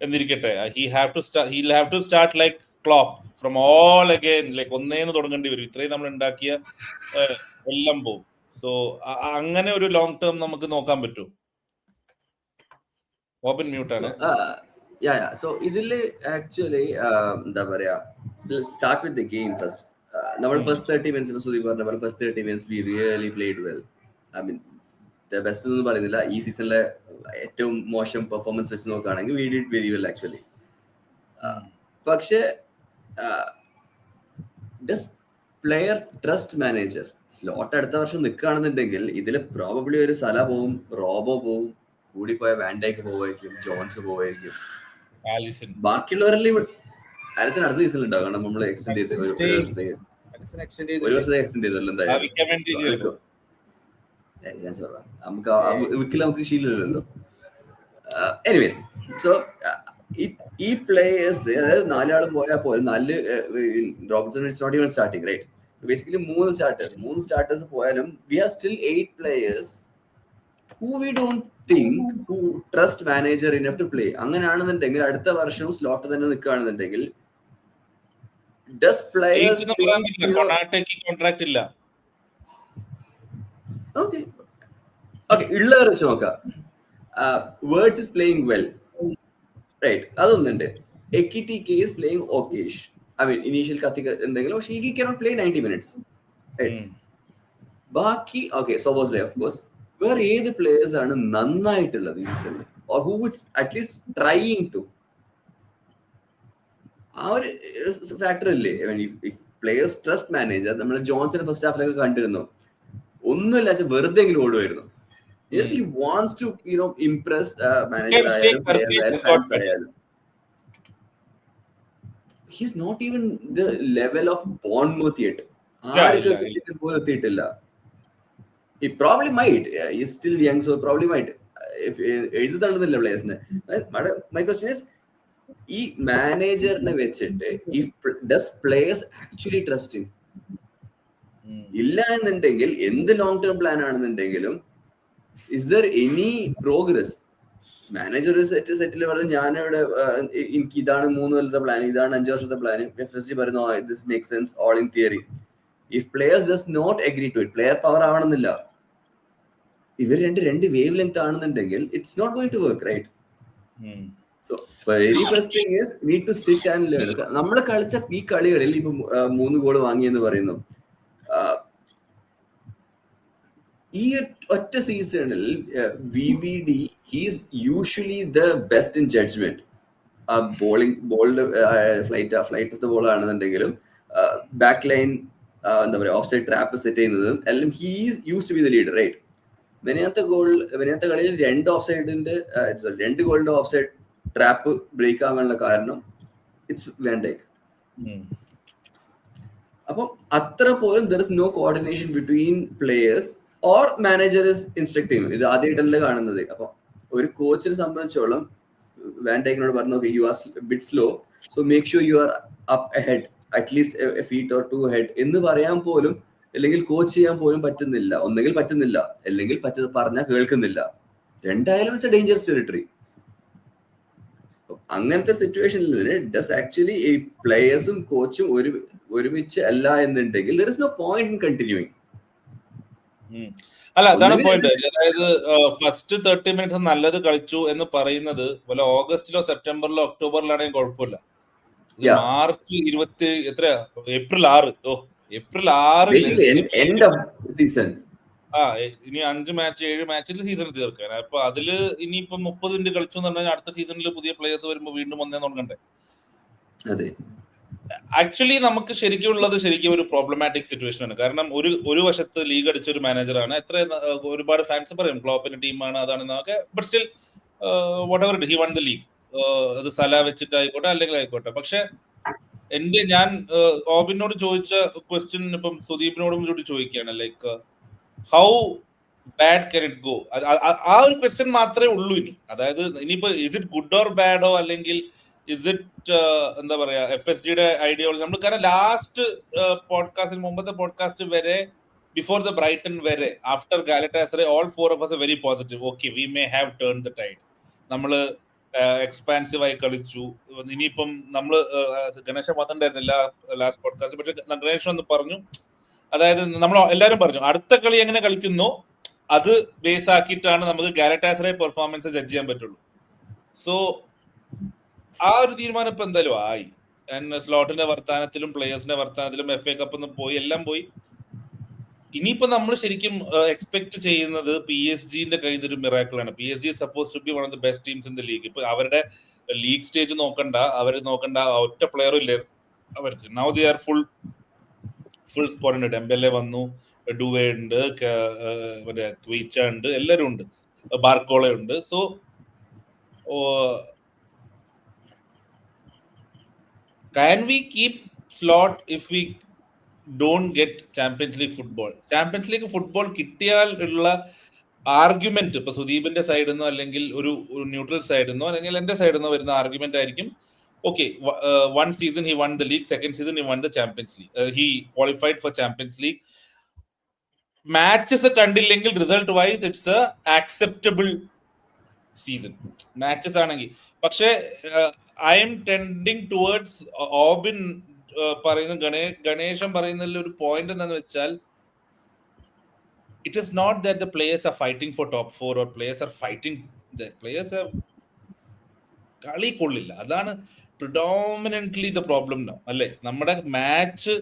എന്നിരിക്കട്ടെ, he'll have to start like Klopp from all again, like ഒന്നേന്ന് തുടങ്ങേണ്ടി വരും. ഇത്രയും നമ്മൾ ഉണ്ടാക്കിയ എല്ലാം പോകും. സോ അങ്ങനെ ഒരു ലോങ് ടേം നമുക്ക് നോക്കാൻ പറ്റുമോ? ഓപ്പൺ മ്യൂട്ട് ആണ്. സോ ഇതില് ആക്ച്വലി എന്താ പറയാ, start with the game first. നമ്മൾ ഫസ്റ്റ് 30 minutes സുദീപ് പറഞ്ഞ പോലെ first 30 minutes we really played well. I mean the best എന്ന് പറയുന്നില്ല, ഈ സീസണിലെ ഏറ്റവും മോശം പെർഫോമൻസ് വെച്ച് നോക്കുകയാണെങ്കിൽ we did very well actually. പക്ഷേ does player trust manager? Slot അടുത്ത വർഷം നിൽക്കുകയാണെന്നുണ്ടെങ്കിൽ ഇതിൽ പ്രോബബ്ലി ഒരു സല പോവും, റോബോ പോവും, കൂടിപ്പോയ വാൻഡൈക്ക് പോവായിരിക്കും, ജോൺസ് പോവായിരിക്കും, ബാക്കിയുള്ളവരെല്ലാം ആലിസൺ അടുത്ത സീസണിൽ ഉണ്ടാവും. കാരണം നമ്മൾ എക്സ്റ്റെൻഡ് ചെയ്ത് ഒരു വർഷത്തെ എക്സ്റ്റെൻഡ് ചെയ്തല്ലോ എന്തായാലും. നമുക്ക് ശീലമില്ലല്ലോ. എനിവേസ്, സോ ഈ പ്ലേയേഴ്സ്, അതായത് 4 ആൾ പോയാൽ പോലും 4 Robinson it's not even starting, right? Basically 3 starters പോയാലും we are still 8 players who we don't think who trust manager enough to play. അങ്ങനെയാണെന്നുണ്ടെങ്കിൽ അടുത്ത വർഷവും സ്ലോട്ട് തന്നെ നിൽക്കുകയാണെന്നുണ്ടെങ്കിൽ does players കോൺട്രാക്ട് ഇല്ല. okay ഉള്ളവർ വെച്ച് നോക്കാം. Wirtz is playing well, right? അതൊന്നുണ്ട്. Ekitike is playing okayish. I mean initial കത്തി എന്തെങ്കിലും, പക്ഷേ he cannot play 90 minutes, right? ബാക്കി സോബോസ്ലൈ ഓഫ് കോഴ്സ്. വേറെ ഏത് പ്ലേയേഴ്സ് ആണ് നന്നായിട്ടുള്ളത് ഈ സീസണിൽ, or who is at least trying to? ആ ഒരു ഫാക്ടർ ഇല്ലേ? Players trust manager. നമ്മൾ ജോൺസൺ ഫസ്റ്റ് ഹാഫിലൊക്കെ കണ്ടിരുന്നു, ഒന്നുമില്ല, വെറുതെ എങ്കിലും ഓടുമായിരുന്നു. He wants to impress manager ആയാലും players ആയാലും fans ആയാലും. He's not even the level of Bournemouth yet. ആർക്കും പോലും എത്തിയിട്ടില്ല. He probably might. He's still young, so probably might. If എഴുതി തള്ളുന്നില്ല പ്ലേയേഴ്സിനെ. My question is, ഈ മാനേജറിനെ വെച്ചിട്ട് does players actually trust him? ഇല്ല എന്നുണ്ടെങ്കിൽ എന്ത് ലോങ് ടേം പ്ലാൻ ആണെന്നുണ്ടെങ്കിലും is there any progress? Manager സെറ്റിൽ പറഞ്ഞു, ഞാനിവിടെ എനിക്ക് ഇതാണ് 3 കൊല്ലത്തെ പ്ലാൻ, ഇതാണ് 5 വർഷത്തെ പ്ലാൻ. FSG പറയുന്നു this makes sense all in theory. If players does not agree to it, player power ആവണമെന്നില്ല, ഇവർ രണ്ട് വേവ് ലെങ്ത് ആണെന്നുണ്ടെങ്കിൽ it's not going to work, right? So very first thing is need to sit and learn. നമ്മൾ കളിച്ച ഈ കളികളിൽ ഇപ്പൊ 3 goal വാങ്ങിയെന്ന് പറയുന്നു. ഈ ഒറ്റ സീസണിൽ VVD he's usually the best in judgment. ബോളിന്റെ ഫ്ലൈറ്റ് ഓഫ് ദ ബോൾ ആണെന്നുണ്ടെങ്കിലും ബാക്ക് ലൈൻ എന്താ പറയുക ഓഫ് സൈഡ് ട്രാപ്പ് സെറ്റ് ചെയ്യുന്നതും എല്ലാം he is used to be the leader, right? വെനിയാത്ത കളിയിൽ 2 ഗോളിന്റെ ഓഫ് സൈഡ് ട്രാപ്പ് ബ്രേക്ക് ആകാനുള്ള കാരണം ഇറ്റ്സ് വാൻ ഡൈക്ക്. അപ്പം അത്ര പോലും there is no coordination between players or manager is instructing. ഇത് ആദ്യമായിട്ടല്ല കാണുന്നത്. അപ്പൊ ഒരു കോച്ചിനെ സംബന്ധിച്ചോളം വാൻ ഡൈക്കിനോട് പറഞ്ഞു, you are a bit slow, so make sure you are up ahead, at least a feet or 2 ahead എന്ന് പറയാൻ പോലും, അല്ലെങ്കിൽ കോച്ച് ചെയ്യാൻ പോലും പറ്റുന്നില്ല. ഒന്നെങ്കിൽ പറ്റുന്നില്ല, അല്ലെങ്കിൽ പറഞ്ഞാൽ കേൾക്കുന്നില്ല. രണ്ടായാലും ഇറ്റ്സ് എ ഡേഞ്ചറസ് ടെറിട്ടറി. അങ്ങനത്തെ സിറ്റുവേഷനിൽ ഡസ് ആക്ച്വലി ഈ പ്ലേയേഴ്സും കോച്ചും ഒരുമിച്ച് അല്ല എന്നുണ്ടെങ്കിൽ there is no point in continuing. അല്ല, അതാണ് പോയിന്റ്. അതായത് ഫസ്റ്റ് 30 minutes നല്ലത് കളിച്ചു എന്ന് പറയുന്നത് പോലെ ഓഗസ്റ്റിലോ സെപ്റ്റംബറിലോ ഒക്ടോബറിലാണെങ്കിൽ കുഴപ്പമില്ല. മാർച്ച് 20 എത്രയാ, ഏപ്രിൽ 6 end of season. ഇനി 5 മാച്ച് 7 മാച്ചിൽ സീസൺ തീർക്കാൻ. അപ്പൊ അതില് ഇനിയിപ്പം 30 മിനിറ്റ് കളിച്ചു എന്ന് പറഞ്ഞാൽ അടുത്ത സീസണിൽ പുതിയ പ്ലേയേഴ്സ് വരുമ്പോൾ വീണ്ടും ഒന്നേ തുടങ്ങണ്ടേ? ആക്ച്വലി നമുക്ക് ശരിക്കും ഉള്ളത് ശരിക്കും ഒരു പ്രോബ്ലമാറ്റിക് സിറ്റുവേഷൻ ആണ്. കാരണം ഒരു വശത്ത് ലീഗ് അടിച്ച ഒരു മാനേജറാണ്. ഒരുപാട് ഫാൻസ് പറയും ക്ലോപ്പിന്റെ ടീമാണ് അതാണെന്നൊക്കെ. But still whatever he won the league. അത് സല വെച്ചിട്ടായിക്കോട്ടെ അല്ലെങ്കിൽ ആയിക്കോട്ടെ. പക്ഷെ ഞാൻ ഓബിനോട് ചോദിച്ച ക്വസ്റ്റ്യൻ ഇപ്പം സുദീപിനോടും കൂടി ചോദിക്കുകയാണ്. Like how bad can it go? ആ ഒരു ക്വസ്റ്റ്യൻ മാത്രമേ ഉള്ളൂ ഇനി. അതായത് ഇനിയിപ്പോ ഇസ് ഇറ്റ് ഗുഡ് ഓർ ബാഡോ അല്ലെങ്കിൽ ഇസ് ഇറ്റ് എന്താ പറയാ FSGയുടെ ഐഡിയോളജി. നമ്മൾ കാരണം ലാസ്റ്റ് പോഡ്കാസ്റ്റിന് മുമ്പത്തെ പോഡ്കാസ്റ്റ് വരെ ബിഫോർ ദ ബ്രൈറ്റൺ വരെ after Galatasaray all 4 of us very positive. Okay, we may have turn the tide. നമ്മള് എക്സ്പാൻസീവ് ആയി കളിച്ചു. ഇനിയിപ്പം നമ്മള് ഗണേശ മാത്രണ്ടായിരുന്നില്ല ലാസ്റ്റ് പോഡ്കാസ്റ്റ്, പക്ഷെ ഗണേശ് ഒന്ന് പറഞ്ഞു, അതായത് നമ്മൾ എല്ലാവരും പറഞ്ഞു അടുത്ത കളി എങ്ങനെ കളിക്കുന്നു അത് ബേസ് ആക്കിയിട്ടാണ് നമുക്ക് ഗാലറ്റാസറെ പെർഫോമൻസ് ജഡ്ജ് ചെയ്യാൻ പറ്റുള്ളൂ. സോ ആ ഒരു തീരുമാനം ഇപ്പൊ എന്തായാലും ആയി. സ്ലോട്ടിന്റെ വർത്താനത്തിലും പ്ലേയേഴ്സിന്റെ വർത്താനത്തിലും FA കപ്പ് പോയി, എല്ലാം പോയി. ഇനിയിപ്പോ നമ്മൾ ശരിക്കും എക്സ്പെക്ട് ചെയ്യുന്നത് PSG-ന്റെ കയ്യിൽ ഒരു മിറാക്കിളാണ്. PSG suppose to be one of the best teams in the league. ഇപ്പൊ അവരുടെ ലീഗ് സ്റ്റേജ് നോക്കണ്ട, ഒറ്റ പ്ലെയറും ഇല്ല അവർക്ക്. Now they are full squad ഉണ്ട്. ഡെംബെലെ വന്നു, ഡുവേ ഉണ്ട്, മറ്റേ ക്വീച്ച ഉണ്ട്, എല്ലാവരും ഉണ്ട്, ബാർക്കോള ഉണ്ട്. So can we keep slot if we don't get Champions League football? Champions League football കിട്ടിയാൽ ഉള്ള ആർഗ്യുമെന്റ് ഇപ്പൊ സുദീപിന്റെ സൈഡിൽ നിന്നോ അല്ലെങ്കിൽ ഒരു ന്യൂട്രൽ സൈഡിൽ നിന്നോ അല്ലെങ്കിൽ എന്റെ സൈഡിൽ നിന്നോ വരുന്ന ആർഗ്യുമെന്റ് ആയിരിക്കും, okay, 1 season he won the league, second season he won the Champions League, he qualified for Champions League. Matches കണ്ടില്ലെങ്കിൽ result wise it's a acceptable season matches ആണെങ്കിൽ. പക്ഷെ ഐ എം ടെൻഡിങ് ടുവേർഡ്സ് ഓബിൻ പറയുന്ന ഗണേശൻ പറയുന്നതിൽ ഒരു point എന്താന്ന് വെച്ചാൽ, it is not that the players are fighting for top 4 or players are fighting, the players have കളി കൊള്ളില്ല. അതാണ് predominantly the problem now, അല്ലേ? നമ്മുടെ മാച്ച്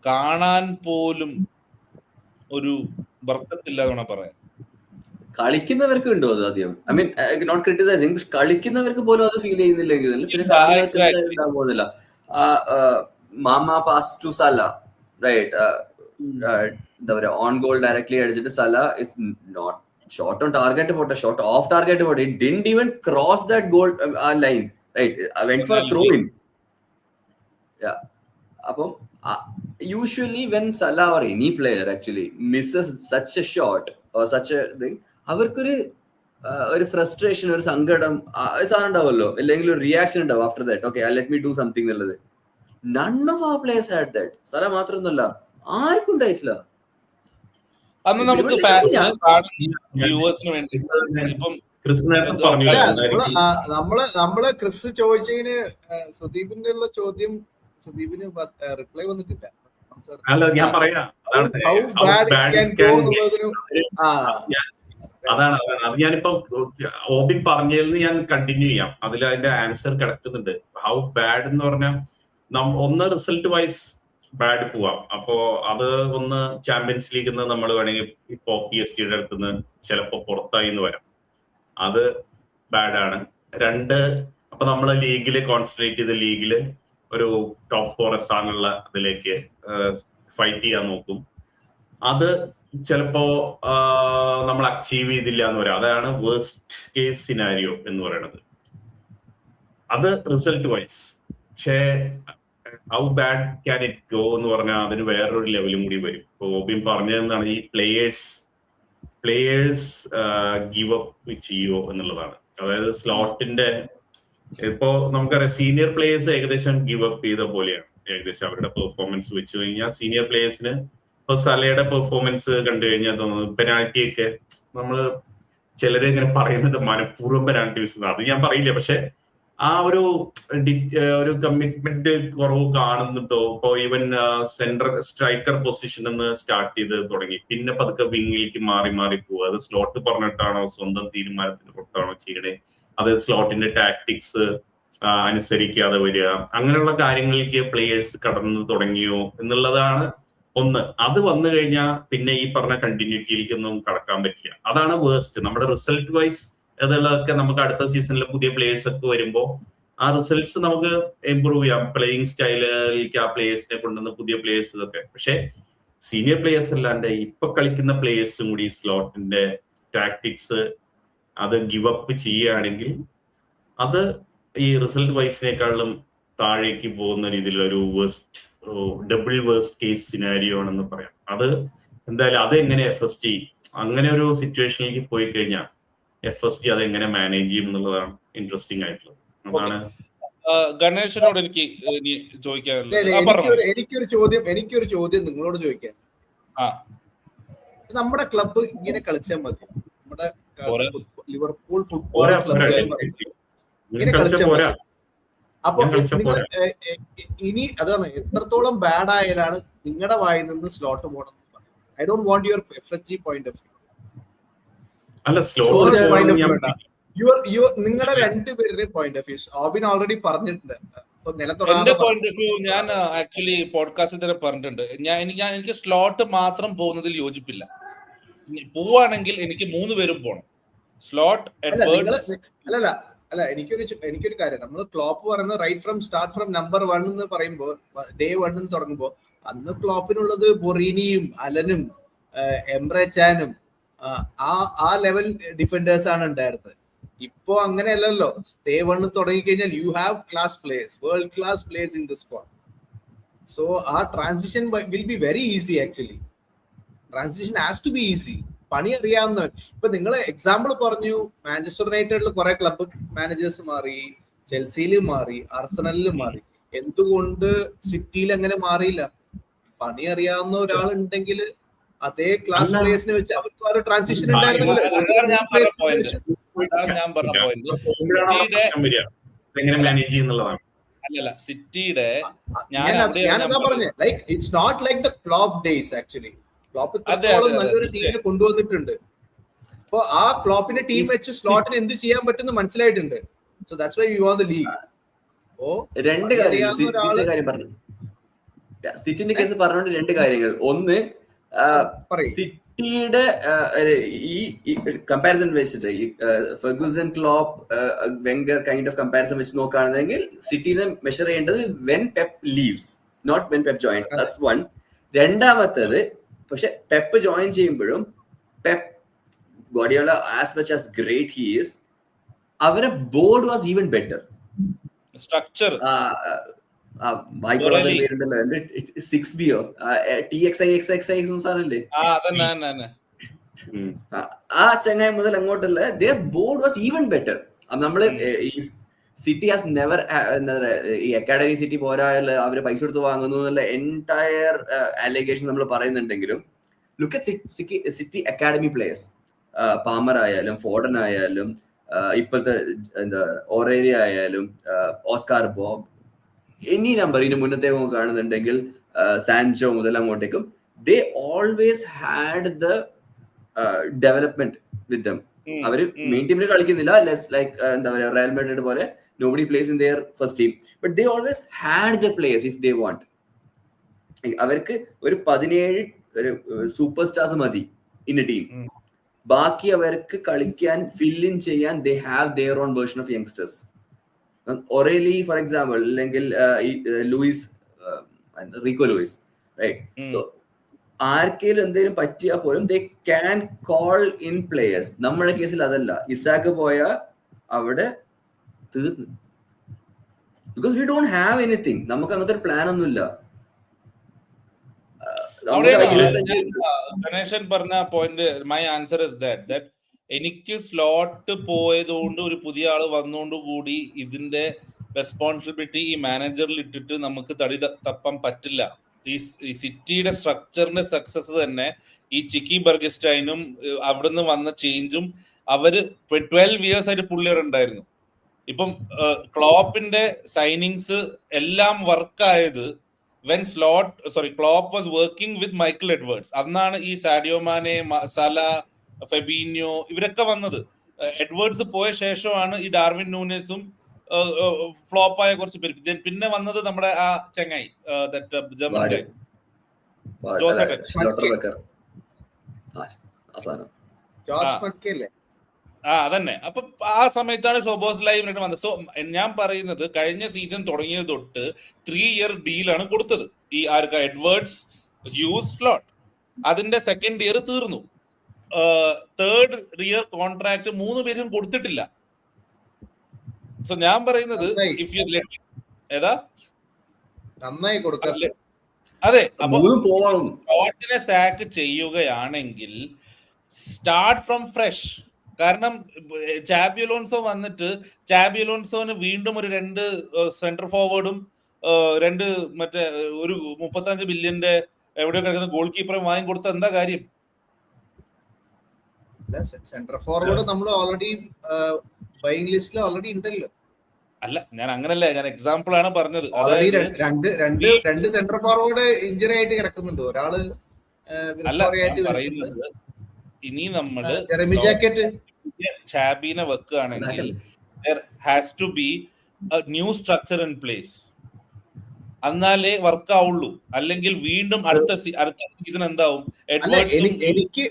കാണാൻ പോലും ഒരു ബർക്കത്തില്ല എന്നാണ് പറയാം. കളിക്കുന്നവർക്ക് ഉണ്ടോ അത്? ആദ്യം ഐ മീൻ നോട്ട് ക്രിട്ടിസൈസിങ്, പക്ഷെ കളിക്കുന്നവർക്ക് പോലും അത് ഫീൽ ചെയ്യുന്നില്ലെങ്കിൽ പിന്നെ പോകുന്നില്ല. മാമ പാസ് ടു സല, റൈറ്റ്, എന്താ പറയാ, ഓൺ ഗോൾ ഡയറക്ട്ലി അടിച്ചിട്ട് Salah it's not shot on target പോട്ടെ, ഷോട്ട് ഓഫ് ടാർഗറ്റ് പോട്ടെ, it didn't even cross that goal line, right, went for a throw in. അപ്പം usually when Salah or any player actually misses such a shot or such a thing, അവർക്കൊരു frustration, ഒരു സങ്കടം സാധനം ഉണ്ടാവുമല്ലോ, അല്ലെങ്കിൽ ഒരു reaction ഉണ്ടാവും after that. Okay, let me do something എന്നുള്ളത്. None of our players had that. Salah മാത്രമൊന്നുമല്ല, ആർക്കും ഉണ്ടായിട്ടില്ല. അന്ന് നമുക്ക് വ്യൂവേഴ്സിന് വേണ്ടി ഇപ്പം നമ്മള് ക്രിസ് ചോദിച്ചതിന് സുദീപിന്റെ ഉള്ള ചോദ്യം സുദീപിന് റിപ്ലൈ വന്നിട്ടില്ല. അല്ല, ഞാൻ പറയാം, അതാണ് അത് ഞാനിപ്പോ ഓബിൻ പറഞ്ഞതിൽ നിന്ന് ഞാൻ കണ്ടിന്യൂ ചെയ്യാം. അതിൽ അതിന്റെ ആൻസർ കിടക്കുന്നുണ്ട്. ഹൗ ബാഡ് എന്ന് പറഞ്ഞാൽ ഒന്ന് റിസൾട്ട് വൈസ് ബാഡ് പോവാം. അപ്പോ അത് ഒന്ന് ചാമ്പ്യൻസ് ലീഗിൽ നിന്ന് നമ്മൾ വേണമെങ്കിൽ ഇപ്പോ PSG-യുടെ അടുത്തുനിന്ന് ചിലപ്പോ പുറത്തായി എന്ന് വരാം, അത് ബാഡാണ്. 2, അപ്പൊ നമ്മള് ലീഗില് കോൺസെൻട്രേറ്റ് ചെയ്ത് ലീഗില് ഒരു ടോപ്പ് 4 എത്താനുള്ള ഇതിലേക്ക് ഫൈറ്റ് ചെയ്യാൻ നോക്കും. അത് ചിലപ്പോ നമ്മൾ അച്ചീവ് ചെയ്തില്ല എന്ന് പറയാം. അതാണ് വേഴ്സ്റ്റ് കേസ് സിനാരിയോ എന്ന് പറയുന്നത്. അത് റിസൾട്ട് വൈസ്. പക്ഷേ how bad can it go എന്ന് പറഞ്ഞാൽ അതിന് വേറൊരു ലെവലും കൂടി വരും. ഇപ്പൊ ഓബിൻ പറഞ്ഞതെന്നാണ്, ഈ പ്ലേയേഴ്സ് ഗീവ് അപ്പ് ചെയ്യോ എന്നുള്ളതാണ്. അതായത് സ്ലോട്ടിന്റെ ഇപ്പോ നമുക്കറിയാം, സീനിയർ പ്ലേയേഴ്സ് ഏകദേശം ഗിവ് അപ്പ് ചെയ്ത പോലെയാണ്. ഏകദേശം അവരുടെ പെർഫോമൻസ് വെച്ച് കഴിഞ്ഞാൽ സീനിയർ പ്ലേയേഴ്സിന് ഇപ്പൊ സലയുടെ പെർഫോമൻസ് കണ്ടു കഴിഞ്ഞാൽ തോന്നുന്നു പെനാൽറ്റി ഒക്കെ നമ്മള് ചിലര് ഇങ്ങനെ പറയുന്നത് മനഃപൂർവ്വം പെനാൽറ്റി വെച്ചത്, അത് ഞാൻ പറയില്ല. പക്ഷെ ആ ഒരു കമ്മിറ്റ്മെന്റ് കുറവ് കാണുന്നുണ്ടോ? ഇപ്പൊ ഈവൻ സെൻട്രൽ സ്ട്രൈക്കർ പൊസിഷൻ എന്ന് സ്റ്റാർട്ട് ചെയ്ത് തുടങ്ങി, പിന്നെ പതുക്കെ വിങ്ങിലേക്ക് മാറി പോവുക. അത് സ്ലോട്ട് പറഞ്ഞിട്ടാണോ, സ്വന്തം തീരുമാനത്തിന് പുറത്താണോ ചെയ്യണേ? അത് സ്ലോട്ടിന്റെ ടാക്ടിക്സ് അനുസരിക്കാതെ വരിക, അങ്ങനെയുള്ള കാര്യങ്ങളിലേക്ക് പ്ലേയേഴ്സ് കടന്നു തുടങ്ങിയോ എന്നുള്ളതാണ് ഒന്ന് അത് വന്നു കഴിഞ്ഞാൽ പിന്നെ ഈ പറഞ്ഞ കണ്ടിന്യൂറ്റിയിലേക്കൊന്നും കടക്കാൻ പറ്റില്ല. അതാണ് വേസ്റ്റ്. നമ്മുടെ റിസൾട്ട് വൈസ് അതുള്ളതൊക്കെ നമുക്ക് അടുത്ത സീസണിൽ പുതിയ പ്ലേയേഴ്സ് ഒക്കെ വരുമ്പോൾ ആ റിസൾട്ട്സ് നമുക്ക് ഇമ്പ്രൂവ് ചെയ്യാം. പ്ലേയിങ് സ്റ്റൈലിലേക്ക് ആ പ്ലേയേഴ്സിനെ കൊണ്ടുവന്ന് പുതിയ പ്ലേയേഴ്സ് ഇതൊക്കെ. പക്ഷെ സീനിയർ പ്ലേയേഴ്സ് അല്ലാണ്ട് ഇപ്പൊ കളിക്കുന്ന പ്ലേയേഴ്സും കൂടി സ്ലോട്ടിന്റെ ടാക്ടിക്സ് അത് ഗിവ് അപ്പ് ചെയ്യുകയാണെങ്കിൽ അത് ഈ റിസൾട്ട് വൈസിനേക്കാളും താഴേക്ക് പോകുന്ന രീതിയിലൊരു ഡബിൾ വേഴ്സ്റ്റ് കേസ് സിനാരിയോ ആണെന്ന് പറയാം. അത് എന്തായാലും അതെങ്ങനെ FSG അങ്ങനെ ഒരു സിറ്റുവേഷനിലേക്ക് പോയി കഴിഞ്ഞാൽ FSG അതെങ്ങനെ മാനേജ് ചെയ്യും എന്നുള്ളതാണ് ഇൻട്രസ്റ്റിംഗ് ആയിട്ടുള്ളത്. അതാണ് ഗണേശനോട് എനിക്ക് ചോദിക്കാനുള്ളത്. എനിക്കൊരു ചോദ്യം നിങ്ങളോട് ചോദിക്കാൻ. നമ്മുടെ ക്ലബ്ബ് ഇങ്ങനെ കളിച്ചാൽ മതി? നമ്മുടെ ലിവർപൂൾ ഫുട്ബോൾ ക്ലബ്ബ് ഇങ്ങനെ കളിച്ചാൽ മതി? അപ്പൊ നിങ്ങൾ ഇനി അതാണ് എത്രത്തോളം ബാഡ് ആയാലാണ് നിങ്ങളുടെ വായിൽ നിന്ന് സ്ലോട്ട് പോകണം? I don't want your FSG point of view. നിങ്ങളുടെ രണ്ടുപേരുടെയും പോയിന്റ് ഓഫ് വ്യൂ ഓബിൻ ഓൾറെഡി പറഞ്ഞിട്ടുണ്ട്. എന്റെ പോയിന്റ് ഓഫ് വ്യൂ ഞാൻ ആക്ച്വലി പോഡ്കാസ്റ്റിൽ തന്നെ പറഞ്ഞിട്ടുണ്ട്. എനിക്ക് സ്ലോട്ട് മാത്രം പോകുന്നതിൽ യോജിപ്പില്ല. പോവാണെങ്കിൽ എനിക്ക് 3 പേരും പോകണം. Slot, Edwards. അല്ല എനിക്കൊരു കാര്യം, നമ്മൾ ക്ലോപ്പ് പറയുന്നത് right from start from number 1 എന്ന് പറയുമ്പോൾ ഡേ 1 എന്ന് തുടങ്ങുമ്പോൾ അന്ന് ക്ലോപ്പിനുള്ളത് ബൊറീനിയും അലനും എംറെ ചാനും ആ ലെവൽ ഡിഫൻഡേഴ്സ് ആണ് ഉണ്ടായിരുന്നത്. ഇപ്പോ അങ്ങനെയല്ലല്ലോ. ഡേ 1 തുടങ്ങിക്കഴിഞ്ഞാൽ you have class players, world class players in the squad. So ആ transition will be very easy. Actually transition has to be easy. പണി അറിയാവുന്നവൻ. ഇപ്പൊ നിങ്ങൾ എക്സാമ്പിൾ പറഞ്ഞു, മാഞ്ചസ്റ്റർ യുണൈറ്റഡിൽ കുറെ ക്ലബ്ബ് മാനേജേഴ്സ് മാറി, ചെൽസിയിൽ മാറി, അർസണലിൽ മാറി. എന്തുകൊണ്ട് സിറ്റിയിൽ അങ്ങനെ മാറിയില്ല? പണി അറിയാവുന്ന ഒരാളുണ്ടെങ്കിൽ അതേ ക്ലാസ് പ്ലേയേഴ്സിനെ വെച്ച് അവർക്ക് ഒരു ട്രാൻസിഷൻ ഉണ്ടായിരുന്നില്ല. സിറ്റിയുടെ ഞാനതാ പറഞ്ഞേ, like it's not like the Klopp days. Actually Klopp നല്ലൊരു ടീമിനെ കൊണ്ടുവന്നിട്ടുണ്ട്. അപ്പൊ ആ ക്ലോപ്പിന്റെ ടീം വെച്ച് സ്ലോട്ടിന് എന്ത് ചെയ്യാൻ പറ്റുമെന്ന് മനസ്സിലായിട്ടുണ്ട്. So that's why we want the league. രണ്ട് കാര്യം പറഞ്ഞു. സിറ്റിന്റെ കേസ് പറഞ്ഞോണ്ട് 2 കാര്യങ്ങൾ. ഒന്ന്, സിറ്റിയുടെ ഈ കമ്പാരിസൺ വെച്ചിട്ട് Ferguson, Klopp, Wenger kind of comparison വെച്ച് നോക്കുകയാണെങ്കിൽ സിറ്റിനെ മെഷർ ചെയ്യേണ്ടത് when Pep leaves, not when Pep join. That's one. രണ്ടാമത്തത്, പക്ഷെ പെപ്പ് ജോയിൻ ചെയ്യുമ്പോഴും Pep Guardiola as much as great he is, അവരെ board was even better. Structure പേരുണ്ടല്ലോ, 6B TXI സാധനല്ലേ, ആ ചങ്ങായി മുതൽ അങ്ങോട്ടല്ല, their board was even better. നമ്മള് സിറ്റി ഹാസ് നെവർ, എന്താ പറയുക, ഈ അക്കാഡമി സിറ്റി പോരായാലും അവര് പൈസ കൊടുത്ത് വാങ്ങുന്നു എന്നുള്ള എൻറ്റയർ അലിഗേഷൻ നമ്മൾ പറയുന്നുണ്ടെങ്കിലും, look at city academy players, Palmer ആയാലും ഫോർഡൻ ആയാലും ഇപ്പോഴത്തെ എന്താ ഒറേരിയ ആയാലും ഓസ്കാർ ബോബ്, എനി നമ്പർ ഇതിന് മുന്നത്തെ കാണുന്നുണ്ടെങ്കിൽ സാൻചോ മുതൽ അങ്ങോട്ടേക്കും, they always had the development with them. അവര് മെയിൻ ടീമിൽ കളിക്കുന്നില്ല, ലൈക്ക് എന്താ പറയുക, റയൽ മാഡ്രിഡ് പോലെ nobody plays in their first team, but they always had the players if they want. അവർക്ക് ഒരു 17 സൂപ്പർ സ്റ്റാർസ് മതി ഇൻ എ ടീം. ബാക്കി അവർക്ക് കളിക്കാൻ ഫിൽ ഇൻ ചെയ്യാൻ they have their own version of youngsters. O'Reilly for example, അല്ലെങ്കിൽ Lewis, Rico Lewis, right? So ആർക്കെങ്കിലും എന്തെങ്കിലും പറ്റിയാൽ പോലും they can call in players. നമ്മുടെ കേസിൽ അതല്ല. ഇസാക്ക് പോയ അവിടെ തീർന്നു, because we don't have anything. നമുക്ക് അങ്ങനത്തെ ഒരു പ്ലാൻ ഒന്നുമില്ല. ഗണേശൻ പറഞ്ഞ point, my answer is that എനിക്ക് സ്ലോട്ട് പോയതുകൊണ്ട് ഒരു പുതിയ ആള് വന്നുകൊണ്ട് കൂടി ഇതിന്റെ റെസ്പോൺസിബിലിറ്റി ഈ മാനേജറിൽ ഇട്ടിട്ട് നമുക്ക് തടി തപ്പാൻ പറ്റില്ല. ഈ സിറ്റിയുടെ സ്ട്രക്ചറിന്റെ സക്സസ് തന്നെ ഈ ചിക്കി ബർഗസ്റ്റൈനും അവിടുന്ന് വന്ന ചേഞ്ചും, അവര് 12 years ആയിട്ട് പുള്ളിയർ ഉണ്ടായിരുന്നു. ഇപ്പം ക്ലോപ്പിന്റെ സൈനിങ്സ് എല്ലാം വർക്കായത് Klopp was working with Michael Edwards. അന്നാണ് ഈ സാഡിയോ മാനെ, സല, ഫെബീനിയോ ഇവരൊക്കെ വന്നത്. എഡ്വേർഡ്സ് പോയ ശേഷമാണ് ഈ ഡാർവിൻ നൂനേസും ഫ്ലോപ്പായ കുറച്ച് പേര്. പിന്നെ വന്നത് നമ്മുടെ ആ ചെങ്ങായി ജർമ്മൻ, ജോസേട്ടൻ. സ്ലോട്ടർ വെക്കർ ആ സാധനം. ജോർജ് മക്കല്ലേ? അതന്നെ. അപ്പൊ ആ സമയത്താണ് ഷോബോസ് ലൈവ് വന്നത്. സോ ഞാൻ പറയുന്നത് കഴിഞ്ഞ സീസൺ തുടങ്ങിയത് തൊട്ട് 3 year ഡീലാണ് കൊടുത്തത് ഈ ആർക്ക എഡ്വേർഡ്സ്, ഹ്യൂസ്, സ്ലോട്ട്. അതിന്റെ സെക്കൻഡ് ഇയർ തീർന്നു. തേർഡ് ഇയർ കോൺട്രാക്ട് 3 പേരും കൊടുത്തിട്ടില്ല. സോ ഞാൻ പറയുന്നത് ഇഫ് യു ഏതാ നന്നായി കൊടുക്കാം. അതെ, അപ്പൊ പോവാം. സ്ലോട്ടിനെ സാക്ക് ചെയ്യുകയാണെങ്കിൽ സ്റ്റാർട്ട് ഫ്രം ഫ്രഷ്. കാരണം ചാബി അലോൺസോ വന്നിട്ട് ചാബി അലോൺസോന് വീണ്ടും ഒരു 2 സെന്റർ ഫോർവേഡും 2 മറ്റേ ഒരു 35 ബില്യന്റെ എവിടെയോ കിടക്കുന്ന ഗോൾ കീപ്പറെ വാങ്ങി കൊടുത്ത എന്താ കാര്യം? സെന്റർ ഫോർവേഡ് നമ്മൾ ഓൾറെഡി ബൈയിങ് ലിസ്റ്റിൽ ഓൾറെഡി ഉണ്ടല്ലോ. അല്ല, ഞാൻ അങ്ങനല്ല, ഞാൻ എക്സാമ്പിൾ ആണ് പറഞ്ഞത്. രണ്ട് സെന്റർ ഫോർവേഡ് ഇഞ്ചറി ആയിട്ട് കിടക്കുന്നുണ്ട്. ഒരാള് പറയുന്നത് ഇനി നമ്മള് ചാബിനെ വെക്കുകയാണെങ്കിൽ there has to be a new structure in place. എന്നാലേ വർക്ക് ആവുള്ളൂ. അല്ലെങ്കിൽ വീണ്ടും അടുത്ത സീസൺ എന്താവും? എനിക്ക്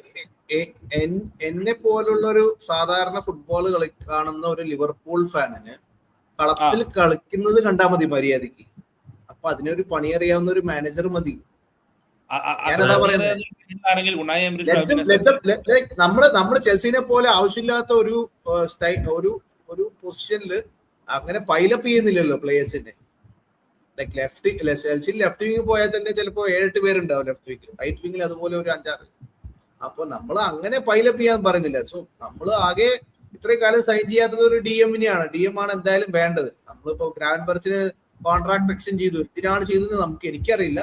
എന്നെ പോലുള്ള ഒരു സാധാരണ ഫുട്ബോൾ കാണുന്ന ഒരു ലിവർപൂൾ ഫാനിന് കളത്തിൽ കളിക്കുന്നത് കണ്ടാൽ മതി മര്യാദക്ക്. അപ്പൊ അതിനൊരു പണി അറിയാവുന്ന ഒരു മാനേജർ മതി. ഞാനതാ പറയുന്നത്. നമ്മള് ചെൽസിനെ പോലെ ആവശ്യമില്ലാത്ത ഒരു ഒരു പൊസിഷനിൽ അങ്ങനെ pile up ചെയ്യുന്നില്ലല്ലോ പ്ലേയേഴ്സിനെ. Like Chelsea left wing പോയാൽ തന്നെ ചിലപ്പോ 7-8 പേരുണ്ടാവും ലെഫ്റ്റ് വിങ്ങിൽ, റൈറ്റ് വിങ്ങിൽ അതുപോലെ ഒരു 5-6. അപ്പൊ നമ്മൾ അങ്ങനെ പൈലപ്പ് ചെയ്യാൻ പറയുന്നില്ല. സോ നമ്മൾ ആകെ ഇത്രയും കാലം സൈൻ ചെയ്യാത്തത് ഒരു DM-നെയാണ്. DM ആണ് എന്തായാലും വേണ്ടത്. നമ്മളിപ്പോ ഗ്രാൻബർച്ചിന് കോൺട്രാക്ട് എക്സ്റ്റെൻഡ് ചെയ്തു. എന്തിനാണ് ചെയ്തത് നമുക്ക് എനിക്കറിയില്ല.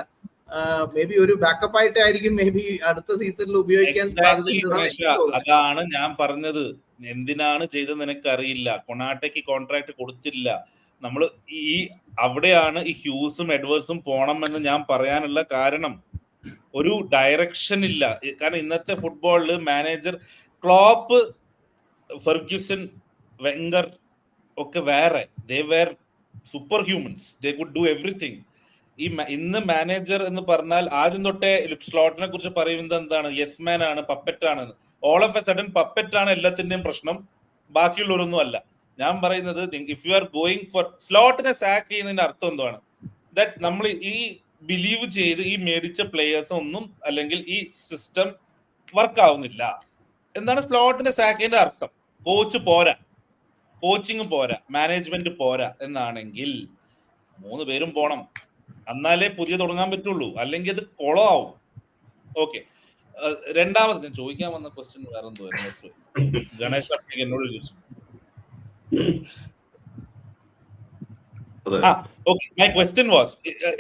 മേ ബി ഒരു ബാക്കപ്പ് ആയിട്ടായിരിക്കും മേ ബി അടുത്ത സീസണിൽ ഉപയോഗിക്കാൻ സാധ്യത. അതാണ് ഞാൻ പറഞ്ഞത്. എന്തിനാണ് ചെയ്തത് നിനക്കറിയില്ല. കൊണാട്ടയ്ക്ക് കോൺട്രാക്ട് കൊടുത്തില്ല. നമ്മൾ അവിടെയാണ് ഈ ഹ്യൂസും എഡ്വേർഡ്സും പോണം എന്ന് ഞാൻ പറയാനുള്ള കാരണം. ഒരു ഡയറക്ഷൻ ഇല്ല. കാരണം ഇന്നത്തെ ഫുട്ബോളിൽ മാനേജർ ക്ലോപ്പ്, ഫെർഗ്യൂസൺ, വെംഗർ ഒക്കെ വേറെ. They were super humans. They could do everything. ഇന്ന് മാനേജർ എന്ന് പറഞ്ഞാൽ ആദ്യം തൊട്ടേ സ്ലോട്ടിനെ കുറിച്ച് പറയുന്നത് എന്താണ്? യെസ് മാൻ ആണ്, പപ്പറ്റ് ആണ്. All of a sudden puppet ആണ് എല്ലാത്തിന്റെയും പ്രശ്നം, ബാക്കിയുള്ളവരൊന്നും അല്ല. ഞാൻ പറയുന്നത് if you are going for സ്ലോട്ടിനെ സാക്ക് ചെയ്യുന്നതിന്റെ അർത്ഥം എന്താണ്? ദാറ്റ് നമ്മൾ ഈ ബിലീവ് ചെയ്ത് ഈ മേടിച്ച പ്ലേയേഴ്സ് ഒന്നും അല്ലെങ്കിൽ ഈ സിസ്റ്റം വർക്ക് ആവുന്നില്ല എന്താണ് സ്ലോട്ടിന്റെ സാക്കിന്റെ അർത്ഥം. കോച്ച് പോരാ, കോച്ചിങ് പോരാ, മാനേജ്മെന്റ് പോരാ എന്നാണെങ്കിൽ 3 പേരും പോണം. എന്നാലേ പുതിയ തുടങ്ങാൻ പറ്റുള്ളൂ. അല്ലെങ്കിൽ അത് കുളമാവും. ഓക്കെ, രണ്ടാമത് ഞാൻ ചോദിക്കാൻ വന്ന ക്വസ്റ്റ്യൻ വേറെ എന്തോ ഗണേഷ് എന്നോട് ചോദിച്ചു. മൈ ക്വസ്റ്റ്യൻ വാസ്,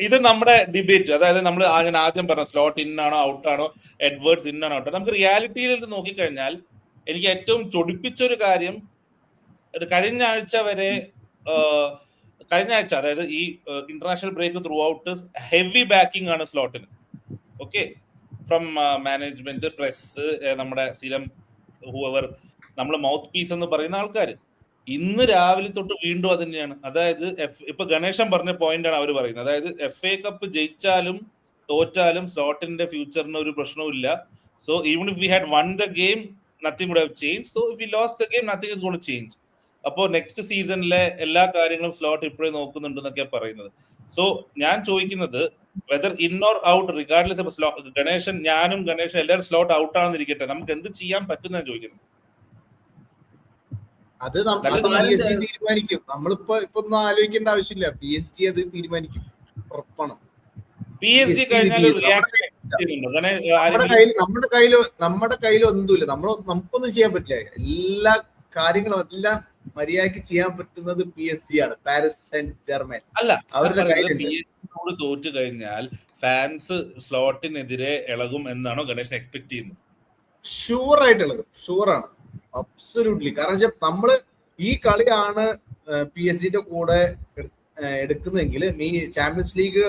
ഇത് നമ്മുടെ ഡിബേറ്റ്, അതായത് നമ്മൾ ആദ്യം പറഞ്ഞ സ്ലോട്ട് ഇൻ ആണോ ഔട്ട് ആണോ, എഡ്വേർഡ്സ് ഇൻ ആണോ ഔട്ട്. നമുക്ക് റിയാലിറ്റിയിൽ ഇത് നോക്കിക്കഴിഞ്ഞാൽ എനിക്ക് ഏറ്റവും ചൊടിപ്പിച്ചൊരു കാര്യം, കഴിഞ്ഞ ആഴ്ച അതായത് ഈ international break throughout heavy backing ആണ് സ്ലോട്ടിന്. ഓക്കെ, ഫ്രം മാനേജ്മെന്റ്, പ്രസ്, നമ്മുടെ സ്ഥിരം ഹൂവർ, നമ്മൾ മൗത്ത് പീസ് എന്ന് പറയുന്ന ആൾക്കാർ. ഇന്ന് രാവിലെ തൊട്ട് വീണ്ടും അത് തന്നെയാണ്. അതായത് ഇപ്പൊ ഗണേശൻ പറഞ്ഞ പോയിന്റ് ആണ് അവർ പറയുന്നത്. അതായത് FA കപ്പ് ജയിച്ചാലും തോറ്റാലും സ്ലോട്ടിന്റെ ഫ്യൂച്ചറിന് ഒരു പ്രശ്നവും ഇല്ല. So even if we had won the game nothing would have change. So if we lost the game nothing is going to change. അപ്പോ നെക്സ്റ്റ് സീസണിലെ എല്ലാ കാര്യങ്ങളും സ്ലോട്ട് ഇപ്പോഴേ നോക്കുന്നുണ്ടെന്നൊക്കെയാണ് പറയുന്നത്. സോ ഞാൻ ചോദിക്കുന്നത് whether in or out regardless. Ganeshan, ഞാനും ഗണേശൻ എല്ലാവരും സ്ലോട്ട് ഔട്ട് ആണെന്നിരിക്കട്ടെ, നമുക്ക് എന്ത് ചെയ്യാൻ പറ്റുന്ന ചോദിക്കുന്നത്. അത് PSG തീരുമാനിക്കും. നമ്മളിപ്പോ ഒന്നും ആലോചിക്കേണ്ട ആവശ്യമില്ല. PSG അത് തീരുമാനിക്കും, ഉറപ്പാണ്. PSG കഴിഞ്ഞാൽ നമ്മുടെ കയ്യിൽ ഒന്നുമില്ല. നമുക്കൊന്നും ചെയ്യാൻ പറ്റില്ല. എല്ലാ കാര്യങ്ങളും എല്ലാം മര്യാദക്ക് ചെയ്യാൻ പറ്റുന്നത് PSG ആണ്, പാരീസ് സെന്റ് ജർമ്മൻ. അല്ല, അവരുടെ PSG തോറ്റു കഴിഞ്ഞാൽ ഫാൻസ് സ്ലോട്ടിനെതിരെ ഇളകും എന്നാണോ ഗണേശൻ എക്സ്പെക്ട് ചെയ്യുന്നത്? ഷുവർ ആയിട്ട് ഇളകും, ഷുവറാണ്, അബ്സല്യൂട്ട്ലി. കാരണം നമ്മള് ഈ കളിയാണ് PSG കൂടെ എടുക്കുന്നതെങ്കിൽ ഈ champions league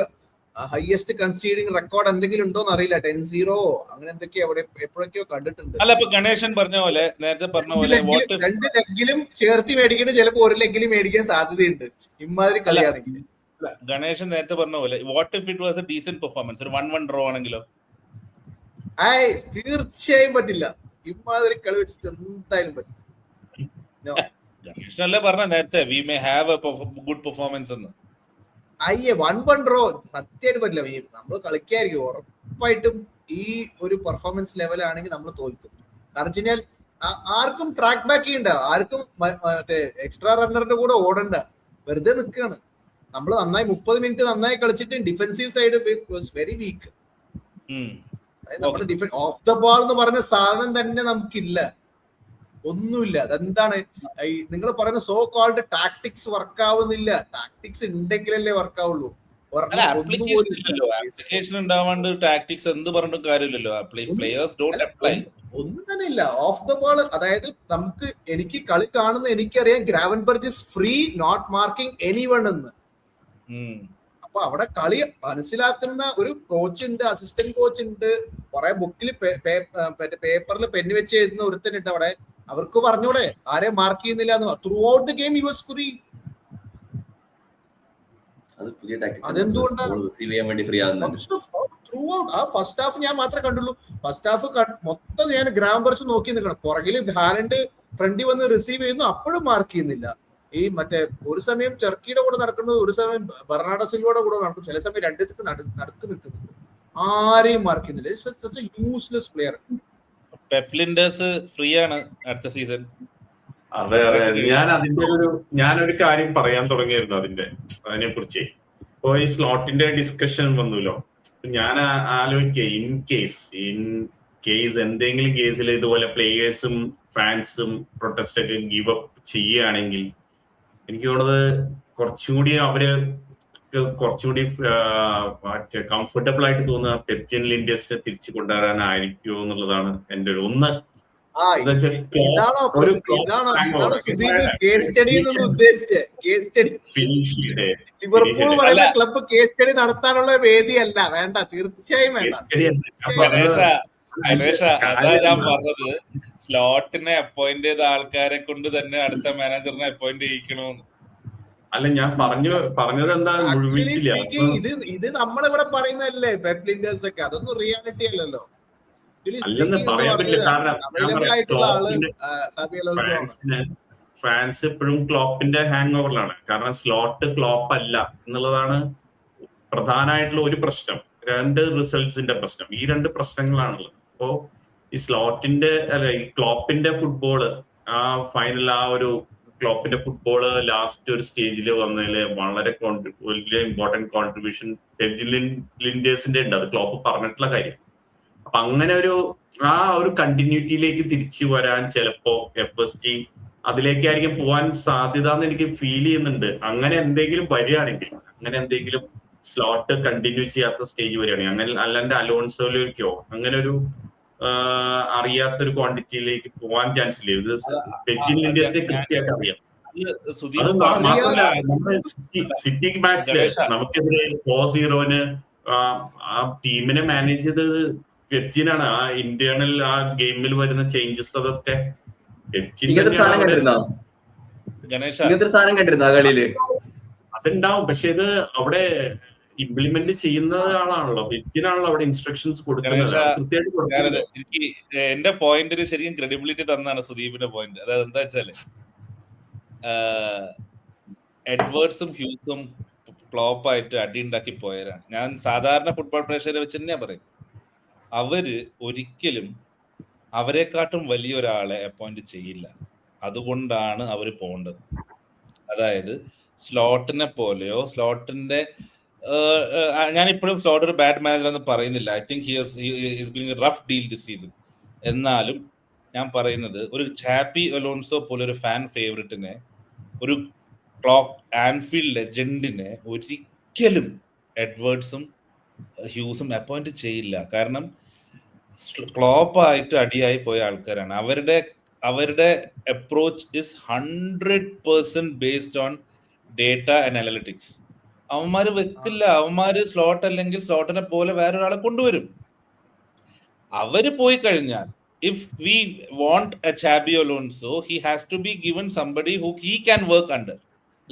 highest conceding record എന്തെങ്കിലും ഉണ്ടോന്ന് അറിയില്ല. 10-0 അങ്ങനെ എന്തൊക്കെയോ എപ്പോഴൊക്കെയോ കണ്ടിട്ടുണ്ട്. അല്ല, ഇപ്പൊ ഗണേശൻ പറഞ്ഞ പോലെ, നേരത്തെ പറഞ്ഞ പോലെ 2 ലെഗിലും ചേർത്തി മേടിക്കുന്നത് ചിലപ്പോ 1 ലെഗിലും മേടിക്കാൻ സാധ്യതയുണ്ട് ഇമാതിരി കളിയാണെങ്കിൽ. ഗണേശൻ നേരത്തെ പറഞ്ഞ പോലെ what if it was A decent performance, ഒരു 1-1 ഡ്രോ ആണെങ്കിലോ? തീർച്ചയായും പറ്റില്ല. ഇമാതിരി കളി വെച്ചിട്ട് എന്തായാലും പറ്റില്ല. ഗണേശനല്ലേ പറഞ്ഞ നേരത്തെ V may have A good performance എന്ന്. 1-1 ഡ്രോ സത്യമായിട്ട് പറ്റില്ല. നമ്മൾ കളിക്കായിരിക്കും ഉറപ്പായിട്ടും. ഈ ഒരു പെർഫോമൻസ് ലെവലാണെങ്കിൽ നമ്മൾ തോൽക്കും. കാരണം വെച്ച് കഴിഞ്ഞാൽ ആർക്കും ട്രാക്ക് ബാക്ക് ചെയ്യണ്ട, ആർക്കും മറ്റേ എക്സ്ട്രാ റണ്ണറിന്റെ കൂടെ ഓടണ്ട, വെറുതെ നിൽക്കുകയാണ്. നമ്മൾ നന്നായി 30 മിനിറ്റ് നന്നായി കളിച്ചിട്ട് ഡിഫൻസീവ് സൈഡ് വെരി വീക്ക്. നമ്മുടെ ഓഫ് ദ ബോൾ എന്ന് പറഞ്ഞ സാധനം തന്നെ നമുക്കില്ല, ഒന്നുമില്ല. അതെന്താണ് ഈ നിങ്ങൾ പറയുന്ന സോ കോൾഡ് ടാക്ടിക്സ് വർക്ക് ആവുന്നില്ല? ടാക്ടിക്സ് ഉണ്ടെങ്കിലല്ലേ വർക്ക് ആവുള്ളൂ. ആപ്ലിക്കേഷൻ ഉണ്ടാവാണ്ട് ടാക്ടിക്സ് എന്ത് പറഞ്ഞിട്ടും കാര്യമില്ലല്ലോ. Players don't apply. ഒന്നും തന്നെ ഇല്ല. ഓഫ് ദ ബോൾ, അതായത് എനിക്ക് കളി കാണുന്ന എനിക്കറിയാം Gravenberch is free not marking anyone എന്ന്. അപ്പൊ അവിടെ കളി മനസ്സിലാക്കുന്ന ഒരു കോച്ച് ഉണ്ട്, അസിസ്റ്റന്റ് കോച്ച് ഉണ്ട്, കുറെ ബുക്കിൽ പേപ്പറിൽ പെന്ന് വെച്ച് എഴുതുന്ന ഒരുത്തനുണ്ട് അവിടെ. അവർക്ക് പറഞ്ഞൂടെ ആരെ മാർക്ക് ചെയ്യുന്നില്ല എന്ന്? Through out the game he was free. അതെന്തുകൊണ്ടാണ് ത്രൂ ഔട്ട്? ആ ഫസ്റ്റ് ഹാഫ് ഞാൻ മാത്രമേ കണ്ടുള്ളൂ. ഫസ്റ്റ് ഹാഫ് മൊത്തം ഞാൻ ഗ്രാംബർസ് നോക്കി നിൽക്കണം. പുറകിൽ ഹാലൻഡ് ഫ്രണ്ടിൽ വന്ന് റിസീവ് ചെയ്യുന്നു, അപ്പോഴും മാർക്ക് ചെയ്യുന്നില്ല. ഈ മറ്റേ ഒരു സമയം ചെർക്കിയുടെ കൂടെ നടക്കുന്നത്, ഒരു സമയം ബെർണാഡോ സിൽവയുടെ കൂടെ നടക്കും, ചില സമയം രണ്ടിടത്ത് നടുക്ക് നിൽക്കുന്നുണ്ട്, ആരെയും മാർക്ക് ചെയ്യുന്നില്ല. Useless player. പെപ്ലിൻഡേഴ്സ് ഫ്രീ ആണ് അടുത്ത സീസൺ. അതെ അതെ, ഞാനൊരു കാര്യം പറയാൻ തുടങ്ങിയിരുന്നു അതിനെ കുറിച്ച്. ഇപ്പൊ ഈ സ്ലോട്ടിന്റെ ഡിസ്കഷൻ വന്നല്ലോ. ഞാൻ ആലോചിക്കുക, ഇൻ കേസ് എന്തെങ്കിലും കേസിൽ ഇതുപോലെ പ്ലേയേഴ്സും ഫാൻസും പ്രൊട്ടസ്റ്റ് ഒക്കെ ഗീവ് അപ്പ് ചെയ്യുകയാണെങ്കിൽ എനിക്ക് തോന്നുന്നത് കുറച്ചുകൂടി കംഫർട്ടബിൾ ആയിട്ട് തോന്നുക പെപ്റ്റിൻ ലിൻഡേഴ്സിനെ തിരിച്ചു കൊണ്ടുവരാനായിരിക്കുമോ എന്നുള്ളതാണ് എന്റെ ഒരു ഒന്ന്. ക്ലബ്ബ് കേസ് സ്റ്റഡി നടത്താനുള്ള വേദിയല്ല, വേണ്ട, തീർച്ചയായും വേണ്ട. അതാ ഞാൻ പറഞ്ഞത്, സ്ലോട്ടിനെ അപ്പോയിന്റ് ചെയ്ത ആൾക്കാരെ കൊണ്ട് തന്നെ അടുത്ത മാനേജറിനെ അപ്പോയിന്റ് ചെയ്യിക്കണോന്ന്. അല്ല, ഞാൻ പറഞ്ഞത് എന്താ, ഇത് നമ്മളിവിടെ പറയുന്നതല്ലേ പെപ്ലിൻഡേഴ്സ് ഒക്കെ, അതൊന്നും റിയാലിറ്റി അല്ലല്ലോ. അല്ലെന്ന് പറയാൻ പറ്റില്ല. കാരണം ഫാൻസ് എപ്പോഴും ക്ലോപ്പിന്റെ ഹാങ് ഓവറിലാണ്. കാരണം സ്ലോട്ട് ക്ലോപ്പ് അല്ല എന്നുള്ളതാണ് പ്രധാനമായിട്ടുള്ള ഒരു പ്രശ്നം. 2 റിസൾട്ട്സിന്റെ പ്രശ്നം, ഈ 2 പ്രശ്നങ്ങളാണുള്ളത്. അപ്പോ ഈ സ്ലോട്ടിന്റെ ഈ ക്ലോപ്പിന്റെ ഫുട്ബോള്, ആ ഫൈനൽ ആ ഒരു ക്ലോപ്പിന്റെ ഫുട്ബോള് ലാസ്റ്റ് ഒരു സ്റ്റേജിൽ വന്നതില് വളരെ വലിയ ഇമ്പോർട്ടന്റ് കോൺട്രിബ്യൂഷൻ ലിൻഡേഴ്സിന്റെ ഉണ്ട്. അത് ക്ലോപ്പ് പറഞ്ഞിട്ടുള്ള കാര്യം. അപ്പൊ അങ്ങനെ ആ ഒരു കണ്ടിന്യൂറ്റിയിലേക്ക് തിരിച്ചു വരാൻ ചിലപ്പോ FSG അതിലേക്കായിരിക്കും പോവാൻ സാധ്യത എന്ന് എനിക്ക് ഫീൽ ചെയ്യുന്നുണ്ട്. അങ്ങനെ എന്തെങ്കിലും വരികയാണെങ്കിൽ, അങ്ങനെ എന്തെങ്കിലും സ്ലോട്ട് കണ്ടിന്യൂ ചെയ്യാത്ത സ്റ്റേജ് വരികയാണെങ്കിൽ, അങ്ങനെ അല്ലാണ്ട് അലോൺസോയിലേക്കോ അങ്ങനെ ഒരു അറിയാത്തൊരു ക്വാണ്ടിറ്റിയിലേക്ക് പോവാൻ ചാൻസ് ഇല്ല. ഇത് പെപ്റ്റിൻ ലിൻഡേഴ്സിനെ കൃത്യമായിട്ട് അറിയാം. അത് മാത്രമല്ല, നമ്മുടെ സിറ്റി മാച്ചില് നമുക്കെതിരെ 4-0 ആ ടീമിനെ മാനേജ് ചെയ്തത് പെപ്റ്റിനാണ്. ആ ഇന്റേണൽ ആ ഗെയിമിൽ വരുന്ന ചേഞ്ചസ് അതൊക്കെ അതുണ്ടാവും. പക്ഷെ ഇത് അവിടെ ഇംപ്ലിമെന്റ് ചെയ്യുന്ന ആളാണല്ലോ, പെപ്റ്റിനാണല്ലോ അവിടെ ഇൻസ്ട്രക്ഷൻസ് കൊടുക്കുന്നത്. എനിക്ക് എന്റെ പോയിന്റിന് ശരിക്കും ക്രെഡിബിലിറ്റി തന്നാണ് സുദീപിന്റെ പോയിന്റ്. അതായത് എന്താ വെച്ചാല്, എഡ്വേർഡ്സും ഹ്യൂസും ക്ലോപ്പായിട്ട് അടി ഉണ്ടാക്കി പോയവരാണ്. ഞാൻ സാധാരണ ഫുട്ബോൾ പ്രേക്ഷകരെ വെച്ച് തന്നെയാ പറയും, അവര് ഒരിക്കലും അവരെക്കാട്ടും വലിയൊരാളെ അപ്പോയിന്റ് ചെയ്യില്ല. അതുകൊണ്ടാണ് അവർ പോകേണ്ടത്. അതായത് സ്ലോട്ടിനെ പോലെയോ, സ്ലോട്ടിന്റെ ഞാനിപ്പോഴും സ്ലോട്ട് ഒരു ബാഡ് മാനേജർ എന്ന് പറയുന്നില്ല. I think his being A rough deal this season. എന്നാലും ഞാൻ പറയുന്നത്, ഒരു ഹാപ്പി അലോൺസോ പോലെ ഒരു ഫാൻ ഫേവറിറ്റിനെ, ഒരു ആൻഫീൽഡ് ലെജൻഡിനെ ഒരിക്കലും എഡ്വേർഡ്സും ഹ്യൂസും അപ്പോയിന്റ് ചെയ്യില്ല. കാരണം ക്ലോപ്പായിട്ട് അടിയായി പോയ ആൾക്കാരാണ്. അവരുടെ approach is 100% based on data and analytics. അവന്മാര് വെക്കില്ല. അവന്മാര് സ്ലോട്ട് അല്ലെങ്കിൽ സ്ലോട്ടിനെ പോലെ വേറൊരാളെ കൊണ്ടുവരും. അവര് പോയി കഴിഞ്ഞാൽ, if we want a Xabi Alonso, he has to be given somebody who he can work under.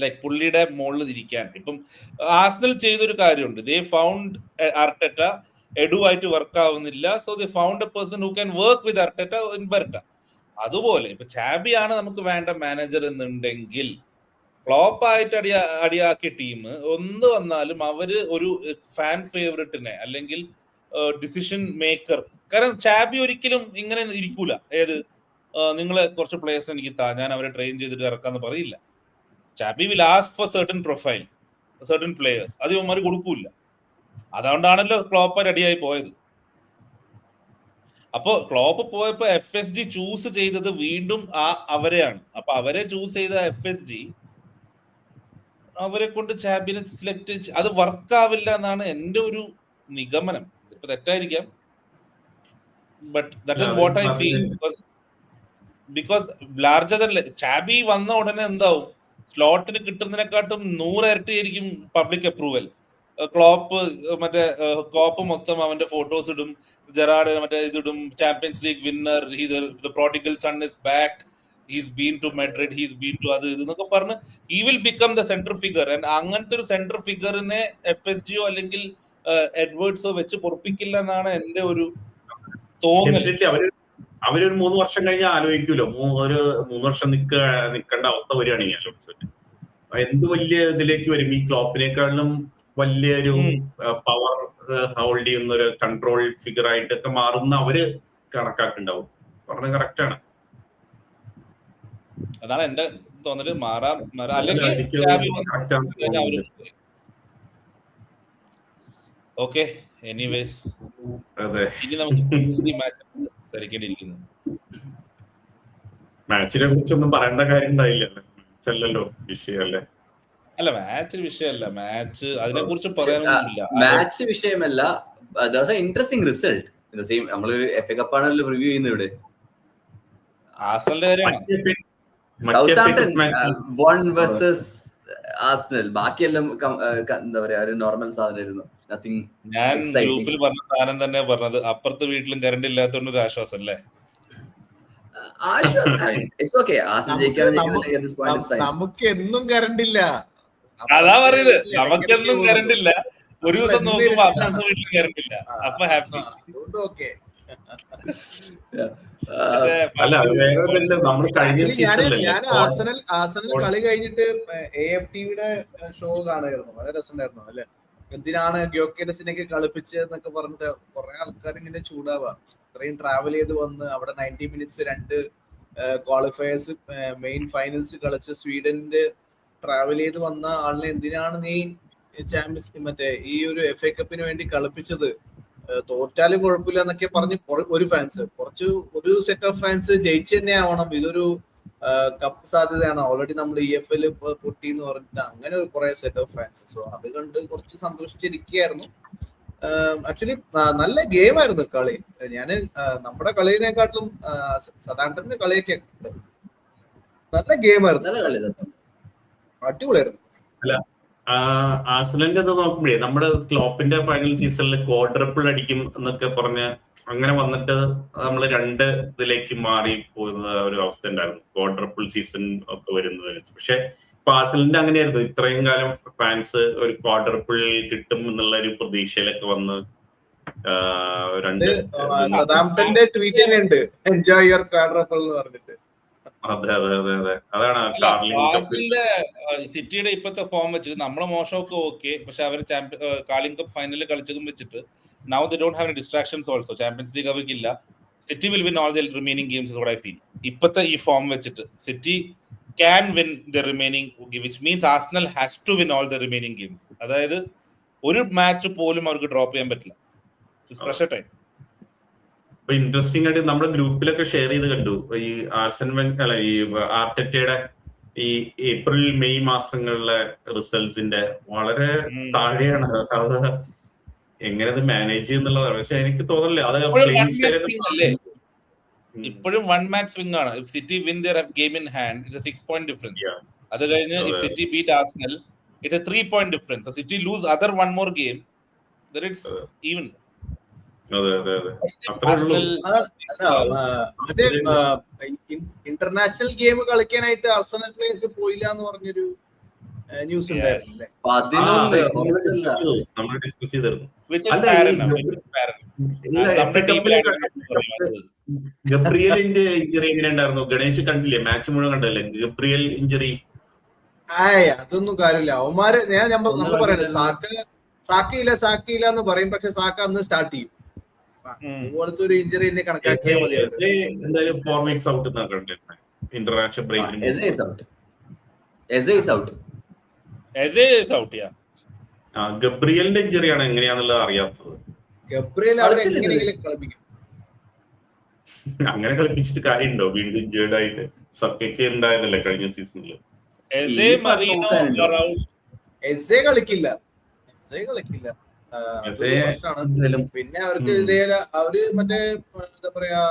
Like പുള്ളിയുടെ മുകളിൽ ഇരിക്കാൻ. ഇപ്പം ആർസണൽ ചെയ്തൊരു കാര്യമുണ്ട്, ദേ ഫൗണ്ട് അർട്ടറ്റ, എഡുവായിട്ട് വർക്ക് ആവുന്നില്ല, so they found a person who can work with Arteta in Berta. അതുപോലെ ഇപ്പൊ ചാബിയാണ് നമുക്ക് വേണ്ട മാനേജർ എന്നുണ്ടെങ്കിൽ ഫ്ലോപ്പായിട്ട് അടിയാക്കിയ ടീം ഒന്ന് വന്നാലും അവര് ഒരു ഫാൻ ഫേവറേറ്റിനെ അല്ലെങ്കിൽ ഡിസിഷൻ മേക്കർ, കാരണം ചാബി ഒരിക്കലും ഇങ്ങനെ ഇരിക്കൂല, ഏത് നിങ്ങളെ കുറച്ച് പ്ലേയേഴ്സ് എനിക്ക് ഞാൻ അവരെ ട്രെയിൻ ചെയ്തിട്ട് ഇറക്കാന്ന് പറയില്ല. Xabi will ask for certain profile, certain players, അത് ഇവന്മാർ കൊടുക്കൂല. അതുകൊണ്ടാണല്ലോ ക്ലോപ്പ് റെഡിയായി പോയത്. അപ്പൊ ക്ലോപ്പ് പോയപ്പോ FSG ചൂസ് ചെയ്തത് വീണ്ടും അവരെയാണ്. അപ്പൊ അവരെ ചൂസ് ചെയ്ത FSG അവരെ കൊണ്ട് ചാമ്പ്യനെ സെലക്ട്, അത് വർക്കാവില്ല എന്നാണ് എന്റെ ഒരു നിഗമനം. ഇപ്പൊ തെറ്റായിരിക്കാം, but that is what I feel. Because larger than Xabi വന്ന ഉടനെ എന്താവും, സ്ലോട്ടിന് കിട്ടുന്നതിനെക്കാട്ടും 100 ഇരട്ടിയായിരിക്കും പബ്ലിക് അപ്രൂവൽ. ക്ലോപ്പ് മറ്റേ കോപ്പ് മൊത്തം അവന്റെ ഫോട്ടോസ് ഇടും, ജെറാഡ് മറ്റേ ഇതിടും, Champions League winner, the prodigal son is back, he's been to Madrid, he's been to അത് ഇതെന്നൊക്കെ പറഞ്ഞ് he will become the center figure. And അങ്ങനത്തെ ഒരു സെന്റർ ഫിഗറിനെ FSGയോ അല്ലെങ്കിൽ എഡ്വേർഡ്സോ വെച്ച് പൊറപ്പിക്കില്ല എന്നാണ് എന്റെ ഒരു തോന്നൽ. അവരൊരു 3 വർഷം കഴിഞ്ഞാൽ ആലോചിക്കൂലോ, ഒരു 3 വർഷം നിൽക്കേണ്ട അവസ്ഥ വരികയാണെങ്കിൽ എന്ത് വലിയ ഇതിലേക്ക് വരും. ഈ ക്ലോപ്പിനേക്കാളും വലിയൊരു പവർ ഹോൾഡ് ചെയ്യുന്ന ഒരു കൺട്രോൾ ഫിഗർ ആയിട്ടൊക്കെ മാറുന്ന അവര് കണക്കാക്കുണ്ടാവും. പറഞ്ഞത് കറക്റ്റ് ആണ്. അതാണ് എന്റെ തോന്നല്. മാറാം അല്ലെങ്കിൽ ഓക്കെ. എനിവേസ് ഇനി നമുക്ക് സംസാരിക്കേണ്ടിയിരിക്കുന്നു. മാച്ചിനെ കുറിച്ചൊന്നും പറയേണ്ട കാര്യം ഉണ്ടായില്ലല്ലോ, വിഷയമല്ലേ? അല്ല, മാച്ച് വിഷയമല്ല, മാച്ച് അതിനെ കുറിച്ച് പറയാനൊന്നുമില്ല. മാച്ച് വിഷയമല്ല, ഇൻട്രസ്റ്റിംഗ് റിസൾട്ട്. നമ്മളൊരു FA കപ്പാണല്ലോ റിവ്യൂ ചെയ്യുന്നത് ഇവിടെ. ആർസണലിന്റെ കാര്യമാണ്. Southampton 1 versus Arsenal. ബാക്കിയെല്ലാം എന്താ പറയാ, ഒരു നോർമൽ സാധനമായിരുന്നു. ഞാൻ ഗ്രൂപ്പിൽ പറഞ്ഞ സാധനം തന്നെ പറഞ്ഞത്. അപ്പുറത്തെ വീട്ടിലും കറണ്ട് ഇല്ലാത്തതുകൊണ്ട് ഒരു ആശ്വാസം അല്ലേ? നമുക്ക് എന്നും കറണ്ട് ഇല്ല. അതാ പറയുന്നത്, നമുക്കെന്നും കറണ്ട് ഇല്ല. ഒരു ദിവസം നോക്കുമ്പോ അപ്പുറത്തെ വീട്ടിൽ കറണ്ട് ഇല്ല, അപ്പൊ ഹാപ്പി. ഞാൻ ആർസണൽ കളി കഴിഞ്ഞിട്ട് AFTVയുടെ ഷോ കാണുമായിരുന്നു. വളരെ രസമുണ്ടായിരുന്നു അല്ലെ. എന്തിനാണ് ഗ്യോക്കേരസിനൊക്കെ കളിപ്പിച്ചതെന്നൊക്കെ പറഞ്ഞിട്ട് കുറെ ആൾക്കാർ ഇങ്ങനെ ചൂടാവാ. ഇത്രയും ട്രാവൽ ചെയ്ത് വന്ന് അവിടെ 90 മിനിറ്റ്സ് 2 ക്വാളിഫയേഴ്സ് മെയിൻ ഫൈനൽസ് കളിച്ച് സ്വീഡന്റെ ട്രാവൽ ചെയ്ത് വന്ന ആളിനെ എന്തിനാണ് നീ ചാമ്പ്യൻസ് മറ്റേ ഈ ഒരു FA കപ്പിന് വേണ്ടി കളിപ്പിച്ചത്? തോറ്റാലും കുഴപ്പമില്ല എന്നൊക്കെ പറഞ്ഞ് ഒരു സെറ്റ് ഓഫ് ഫാൻസ് ജയിച്ചു തന്നെ ആവണം, ഇതൊരു കപ്പ് സാധ്യതയാണ്, ഓൾറെഡി നമ്മൾ EFL പൊട്ടി എന്ന് പറഞ്ഞിട്ട് അങ്ങനെ കുറെ സെറ്റ് ഓഫ് ഫാൻസ്. സോ അത് കണ്ട് കുറച്ച് സന്തോഷിച്ചിരിക്കുകയായിരുന്നു. ആക്ച്വലി നല്ല ഗെയിം ആയിരുന്നു കളി. ഞാന് നമ്മുടെ കളിയിനെക്കാട്ടിലും സതാംപ്ടന്റെ കളിയൊക്കെ നല്ല ഗെയിം ആയിരുന്നു, അടിപൊളിയായിരുന്നു. ആർസണലിന്റെ നോക്കുമ്പോഴേ നമ്മുടെ ക്ലോപ്പിന്റെ ഫൈനൽ സീസണിൽ ക്വാഡ്രപ്പിൾ അടിക്കും എന്നൊക്കെ പറഞ്ഞ് അങ്ങനെ വന്നിട്ട് നമ്മൾ 2 ഇതിലേക്ക് മാറി പോകുന്ന ഒരു അവസ്ഥ ഉണ്ടായിരുന്നു, ക്വാഡ്രപ്പിൾ സീസൺ ഒക്കെ വരുന്നത്. പക്ഷെ ഇപ്പൊ ആർസണലിന്റെ അങ്ങനെയായിരുന്നു, ഇത്രയും കാലം ഫാൻസ് ഒരു ക്വാഡ്രപ്പിൾ കിട്ടും എന്നുള്ള ഒരു പ്രതീക്ഷയിലൊക്കെ വന്ന് 2 സതാംപ്ടന്റെ ട്വീറ്റ് ഉണ്ട്, എൻജോയ് യുവർ ക്വാഡ്രപ്പിൾ എന്ന് പറഞ്ഞിട്ട്. സിറ്റിയുടെ ഇപ്പോഴത്തെ ഫോം വെച്ചിട്ട് നമ്മളെ മോശമൊക്കെ ഓക്കെ, പക്ഷെ അവർ കാളിംഗ് കപ്പ് ഫൈനലിൽ കളിച്ചതും വെച്ചിട്ട് now they don't have any distractions also. Champions League അവർക്കില്ല. City will win all the remaining games is what I feel. ഇപ്പോഴത്തെ ഈ ഫോം വെച്ചിട്ട് City can win the remaining, which means Arsenal has to win all the remaining games. അതായത് ഒരു match പോലും അവർക്ക് drop ചെയ്യാൻ പറ്റില്ല. It's pressure time. ഇപ്പൊ ഇൻട്രസ്റ്റിംഗ് ആയിട്ട് നമ്മുടെ ഗ്രൂപ്പിലൊക്കെ ഷെയർ ചെയ്ത് കണ്ടു, ഈ ഈ ആർട്ടറ്റയുടെ ഈ ഏപ്രിൽ മെയ് മാസങ്ങളിലെ റിസൾട്ട്സിന്റെ വളരെ താഴെയാണ്. അത് എങ്ങനെ അത് മാനേജ് ചെയ്യുന്നുള്ളതാണ്. പക്ഷെ എനിക്ക് തോന്നില്ല അത് ഇപ്പോഴും 1 മാച്ച് സ്വിംഗ് ആണ്. If City win their game in hand it 6 point difference. അത് കഴിഞ്ഞ് if City beat Arsenal it 3 point difference. City lose other 1 more game, then it's even. International game കളിക്കാനായിട്ട് ആർസണൽ പ്ലേയേഴ്സ് പോയില്ല എന്ന് പറഞ്ഞൊരു news ഉണ്ടായിരുന്നു അല്ലേ? 11 നമ്മൾ ഡിസ്കസ് ചെയ്തിരുന്നു. Which is അല്ല, Farren, ഈ which is Farren. ഇല്ല, നമ്മുടെ FA ടീമിലെ കപ്പില് ഗബ്രിയലിന്റെ ഇഞ്ചറി എങ്ങനെ ഉണ്ടായിരുന്നു? ഗണേഷ് കണ്ടില്ലേ? മാച്ച് മുഴുവൻ കണ്ടല്ലേ? ഗബ്രിയൽ ഇഞ്ചറി അതൊന്നും കാര്യമില്ല. അവന്മാര് നമ്മൾ പറയണേ സാക്കയില്ല എന്ന് പറയും, പക്ഷെ സാക്ക അന്ന് സ്റ്റാർട്ട് ചെയ്യും. അതുപോലത്തെ ഒരു ഇഞ്ചറി തന്നെ കണക്കാക്കിയാൽ മതി. എന്തായാലും 4 weeks ഔട്ട് ഇന്റർനാഷണൽ ബ്രേക്കിന്. ഗബ്രിയലിന്റെ ഇഞ്ചറിയാണ് എങ്ങനെയാന്നുള്ളത് അറിയാത്തത്. ഗബ്രിയൽ അവരെങ്ങനെയെങ്കിലും കളിപ്പിക്കും. അങ്ങനെ കളിപ്പിച്ചിട്ട് കാര്യമുണ്ടോ? വീണ്ടും ഇഞ്ചേർഡ് ആയിട്ട് സക്കയ്ക്ക് ഉണ്ടായതല്ലേ കഴിഞ്ഞ സീസണില്. എസ്എ കളിക്കില്ല. പിന്നെ അവർക്ക് അവര് മറ്റേ എന്താ പറയാ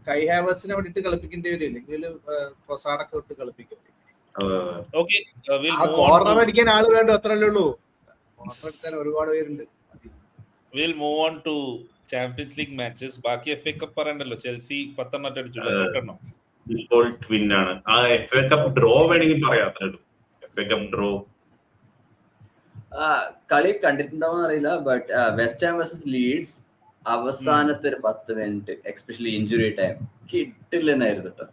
കൈ ഹാവേഴ്സിനെ വേണ്ടിട്ട് കളിപ്പിക്കേണ്ടി വരും, അല്ലെങ്കിൽ പ്രൊസാഡൊക്കെ ഇട്ട് കളിപ്പിക്കും. കോർണർ അടിക്കാൻ ആള് വേണ്ട, അത്രല്ലേ ഉള്ളൂ. കോർണർ എടുക്കാൻ ഒരുപാട് പേരുണ്ട്. We'll move on to Champions League matches. ബാക്കി FA കപ്പ് പറയണ്ടല്ലോ. ചെൽസി 10 അടിച്ചില്ല, 8 ഡിഫോൾട്ട് വിൻ ആണ്. ആ FA കപ്പ് ഡ്രോ വേണമെങ്കിൽ പറയാം. FA കപ്പ് ഡ്രോ കളി കണ്ടിട്ടുണ്ടാവും അറിയില്ല, but West Ham versus Leeds അവസാനത്തെ ഒരു 10 മിനിറ്റ് എക്സ്പെഷ്യലി ഇഞ്ചുറി ടൈം കിട്ടില്ലെന്നായിരുന്നു കേട്ടോ.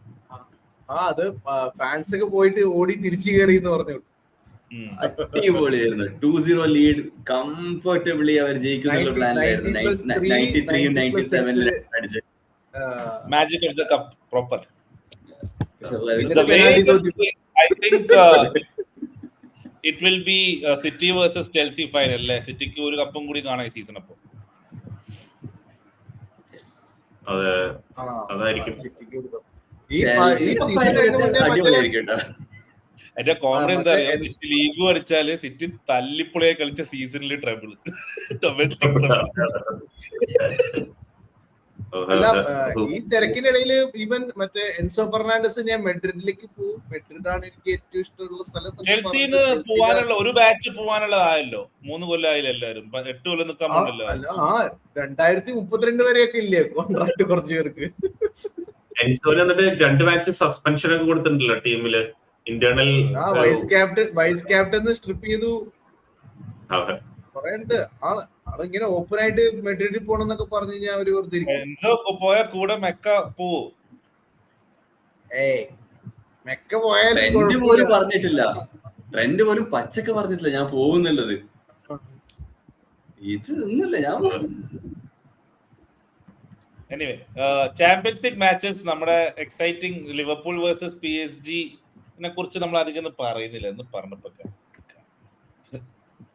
അത് ഫാൻസ് ഒക്കെ പോയിട്ട് ഓടി തിരിച്ചു കയറി എന്ന് പറഞ്ഞു. അടിപൊളിയായിരുന്നു. 2-0 ലീഡ് കംഫർട്ടബിളി അവർ ജയിക്കുന്ന പ്ലാനിലായിരുന്നു. 93 97 അടിച്ച് magic of the cup proper. I think it will be City versus Chelsea final അല്ലേ? സിറ്റിക്ക് ഒരു കപ്പും കൂടി കാണാം ഈ സീസൺ. അപ്പൊ അതായിരിക്കും എന്റെ കോമഡി എന്താ അറിയാം? സിറ്റി ലീഗ് അടിച്ചാല് സിറ്റി തല്ലിപ്പൊളിയെ കളിച്ച സീസണില് ട്രബിള്, ഡൊമസ്റ്റിക് ട്രബിൾ. അല്ല, ഈ തിരക്കിനിടയിൽ ഈവൻ മറ്റേ എൻസോ ഫെർണാണ്ടസ് ഞാൻ മെഡ്രിഡിലേക്ക് പോകും. മെഡ്രിഡാണ് എനിക്ക് ഏറ്റവും ഇഷ്ടമുള്ള സ്ഥലം. ചെൽസിന്ന് പോവാനുള്ള ഒരു ബാച്ച് പോവാനുള്ളതായല്ലോ. 3 കൊല്ലമായില്ല എല്ലാരും. 8 കൊല്ലം നിൽക്കാൻ പോകണ്ടല്ലോ. 2032 വരെയൊക്കെ ഇല്ലേ കോൺട്രാക്ട് കുറച്ച് പേർക്ക്. എൻസോന് എന്നിട്ട് 2 മാച്ച് സസ്പെൻഷൻ ഒക്കെ കൊടുത്തിട്ടുണ്ടല്ലോ ടീമില്. ഇന്റേണൽ വൈസ് ക്യാപ്റ്റൻ സ്ട്രിപ്പ് ചെയ്തു. പറയണ്ട് ആളിങ്ങനെ ഓപ്പൺ ആയിട്ട് മെഡ്രിഡിൽ പോണെന്നൊക്കെ പറഞ്ഞു കഴിഞ്ഞാൽ അവര് വെറുതെ പോയ കൂടെ മെക്ക പോവോ? മെക്ക പോയാലും പറഞ്ഞിട്ടില്ല. ട്രെൻഡ് പോലും പച്ചക്ക് പറഞ്ഞിട്ടില്ല ഞാൻ പോകുന്നുള്ളത്. ഇത് ഒന്നുമില്ല ഞാൻ. എനിവേ, ചാമ്പ്യൻസ് ലീഗ് മാച്ചസ് നമ്മുടെ എക്സൈറ്റിംഗ് ലിവർപൂൾ വേഴ്സസ് PSG കുറിച്ച് നമ്മൾ അധികം പറയുന്നില്ല എന്ന് പറഞ്ഞപ്പോ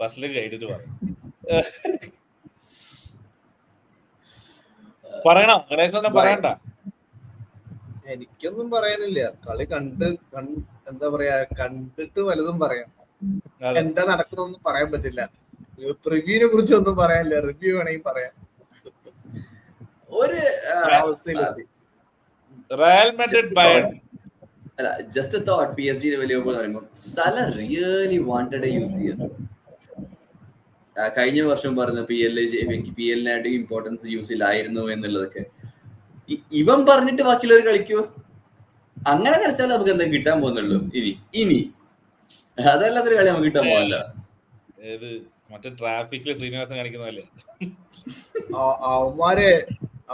ബസ്സിലേക്ക് കഴിഞ്ഞിട്ട് പറയണോ? ഗണേശ് പറയണ്ട. എനിക്കൊന്നും പറയാനില്ല. കളി എന്താ പറയാ, കണ്ടിട്ട് വലുതും പറയാം. എന്താ നടക്കുന്നൊന്നും പറയാൻ പറ്റില്ല. പ്രിവ്യൂവിനെ കുറിച്ച് ഒന്നും പറയാനില്ല. റിവ്യൂ വേണമെങ്കിൽ പറയാം. ഒരു അവസ്ഥയിലെത്തി. Real Madrid Bayern. Just a thought. PSG Liverpool പറയുമ്പോൾ Salah really wanted a UCL. കഴിഞ്ഞ വർഷം പറഞ്ഞു എനിക്ക് PL-നായിട്ട് ഇമ്പോർട്ടൻസ് UCL ആയിരുന്നു എന്നുള്ളതൊക്കെ. ഇവൻ പറഞ്ഞിട്ട് ബാക്കിയുള്ളവർ കളിക്കോ? അങ്ങനെ കളിച്ചാൽ നമുക്ക് എന്തെങ്കിലും കിട്ടാൻ പോകുന്നുള്ളൂ. ഇനി അതല്ലാത്തൊരു കളി നമുക്ക് കിട്ടാൻ പോകില്ല. മറ്റേ ട്രാഫിക്കില് ശ്രീനിവാസൻ കാണിക്കുന്നതല്ലേ?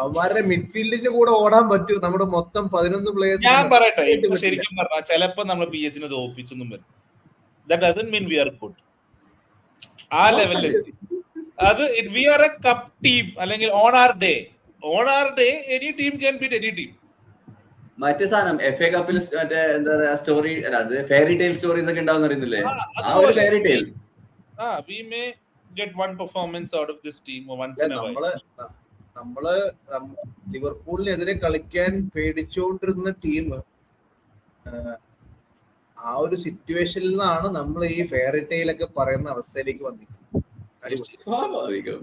അവന്മാരുടെ മിഡ്ഫീൽഡിന്റെ കൂടെ ഓടാൻ പറ്റൂ നമ്മുടെ മൊത്തം 11 പ്ലേയേഴ്സ്. ഞാൻ പറയട്ടെ, ശരിക്കും പറഞ്ഞാൽ ചിലപ്പോ നമ്മൾ PSG തോൽപ്പിച്ചൊന്നും വരും. That doesn't mean we are good. ആ ലെവലിൽ അത് we are a cup team. അല്ലെങ്കിൽ on our day any team can beat any team. മറ്റേ സാധനം FA കപ്പിൽ മറ്റേ എന്താ പറയാ സ്റ്റോറി, അത് ഫെയറി ടെയിൽ സ്റ്റോറീസ് ഒക്കെ ഉണ്ടാവും അറിയുന്നില്ലേ? ആ ഒരു fairy tale. We may get one performance out of this team once in a while. നമ്മള് ലിവർപൂളിനെതിരെ കളിക്കാൻ പേടിച്ചുകൊണ്ടിരുന്ന ടീം ആ ഒരു സിറ്റുവേഷനിൽ നിന്നാണ് നമ്മൾ ഈ ഫെയറി ടെയിലൊക്കെ പറയുന്ന അവസ്ഥയിലേക്ക് വന്നിരിക്കുന്നത്. സ്വാഭാവികം.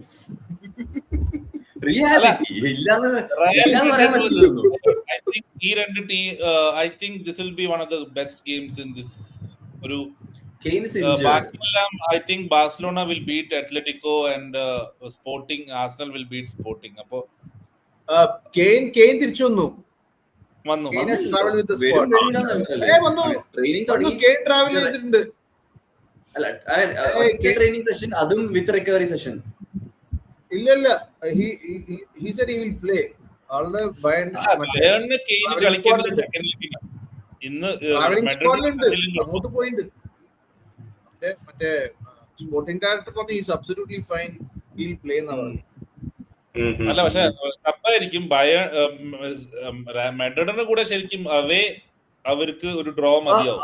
I think this will be one of the best games in this. ഒരു I think Barcelona will beat Atletico and Sporting. Arsenal will beat Sporting. അപ്പോ കെയ്ൻ തിരിച്ചു വന്നു. വന്നു. Kane has traveled with the വരും, squad. വരില്ലാന്നല്ലേ? വന്നു. Training വന്നു, തുടങ്ങി. Kane travel ചെയ്തിട്ടുണ്ട്. അല്ല, ട്രെയിനിങ് സെഷൻ, അതും വിത്ത് റിക്കവറി സെഷൻ. ഇല്ല he said he will play. ആളുടെ ബയേണിന് കെയ്ന് കളിക്കേണ്ടത് സെക്കൻഡ് ലീഗിലാണ്. ഇന്ന് ട്രാവലിംഗ് സ്ക്വാഡിലുണ്ട്, അങ്ങോട്ട് പോയിട്ടുണ്ട്. മറ്റേ സ്പോർട്ടിംഗ് ഡയറക്ടർ പറഞ്ഞു is absolutely fine, he will play എന്നാ പറഞ്ഞു. അല്ല, പക്ഷെ സബ്ബായിരിക്കും. മെഡ്രിഡിന് കൂടെ ശരിക്കും അവേ അവർക്ക് ഒരു ഡ്രോ മതിയാവും.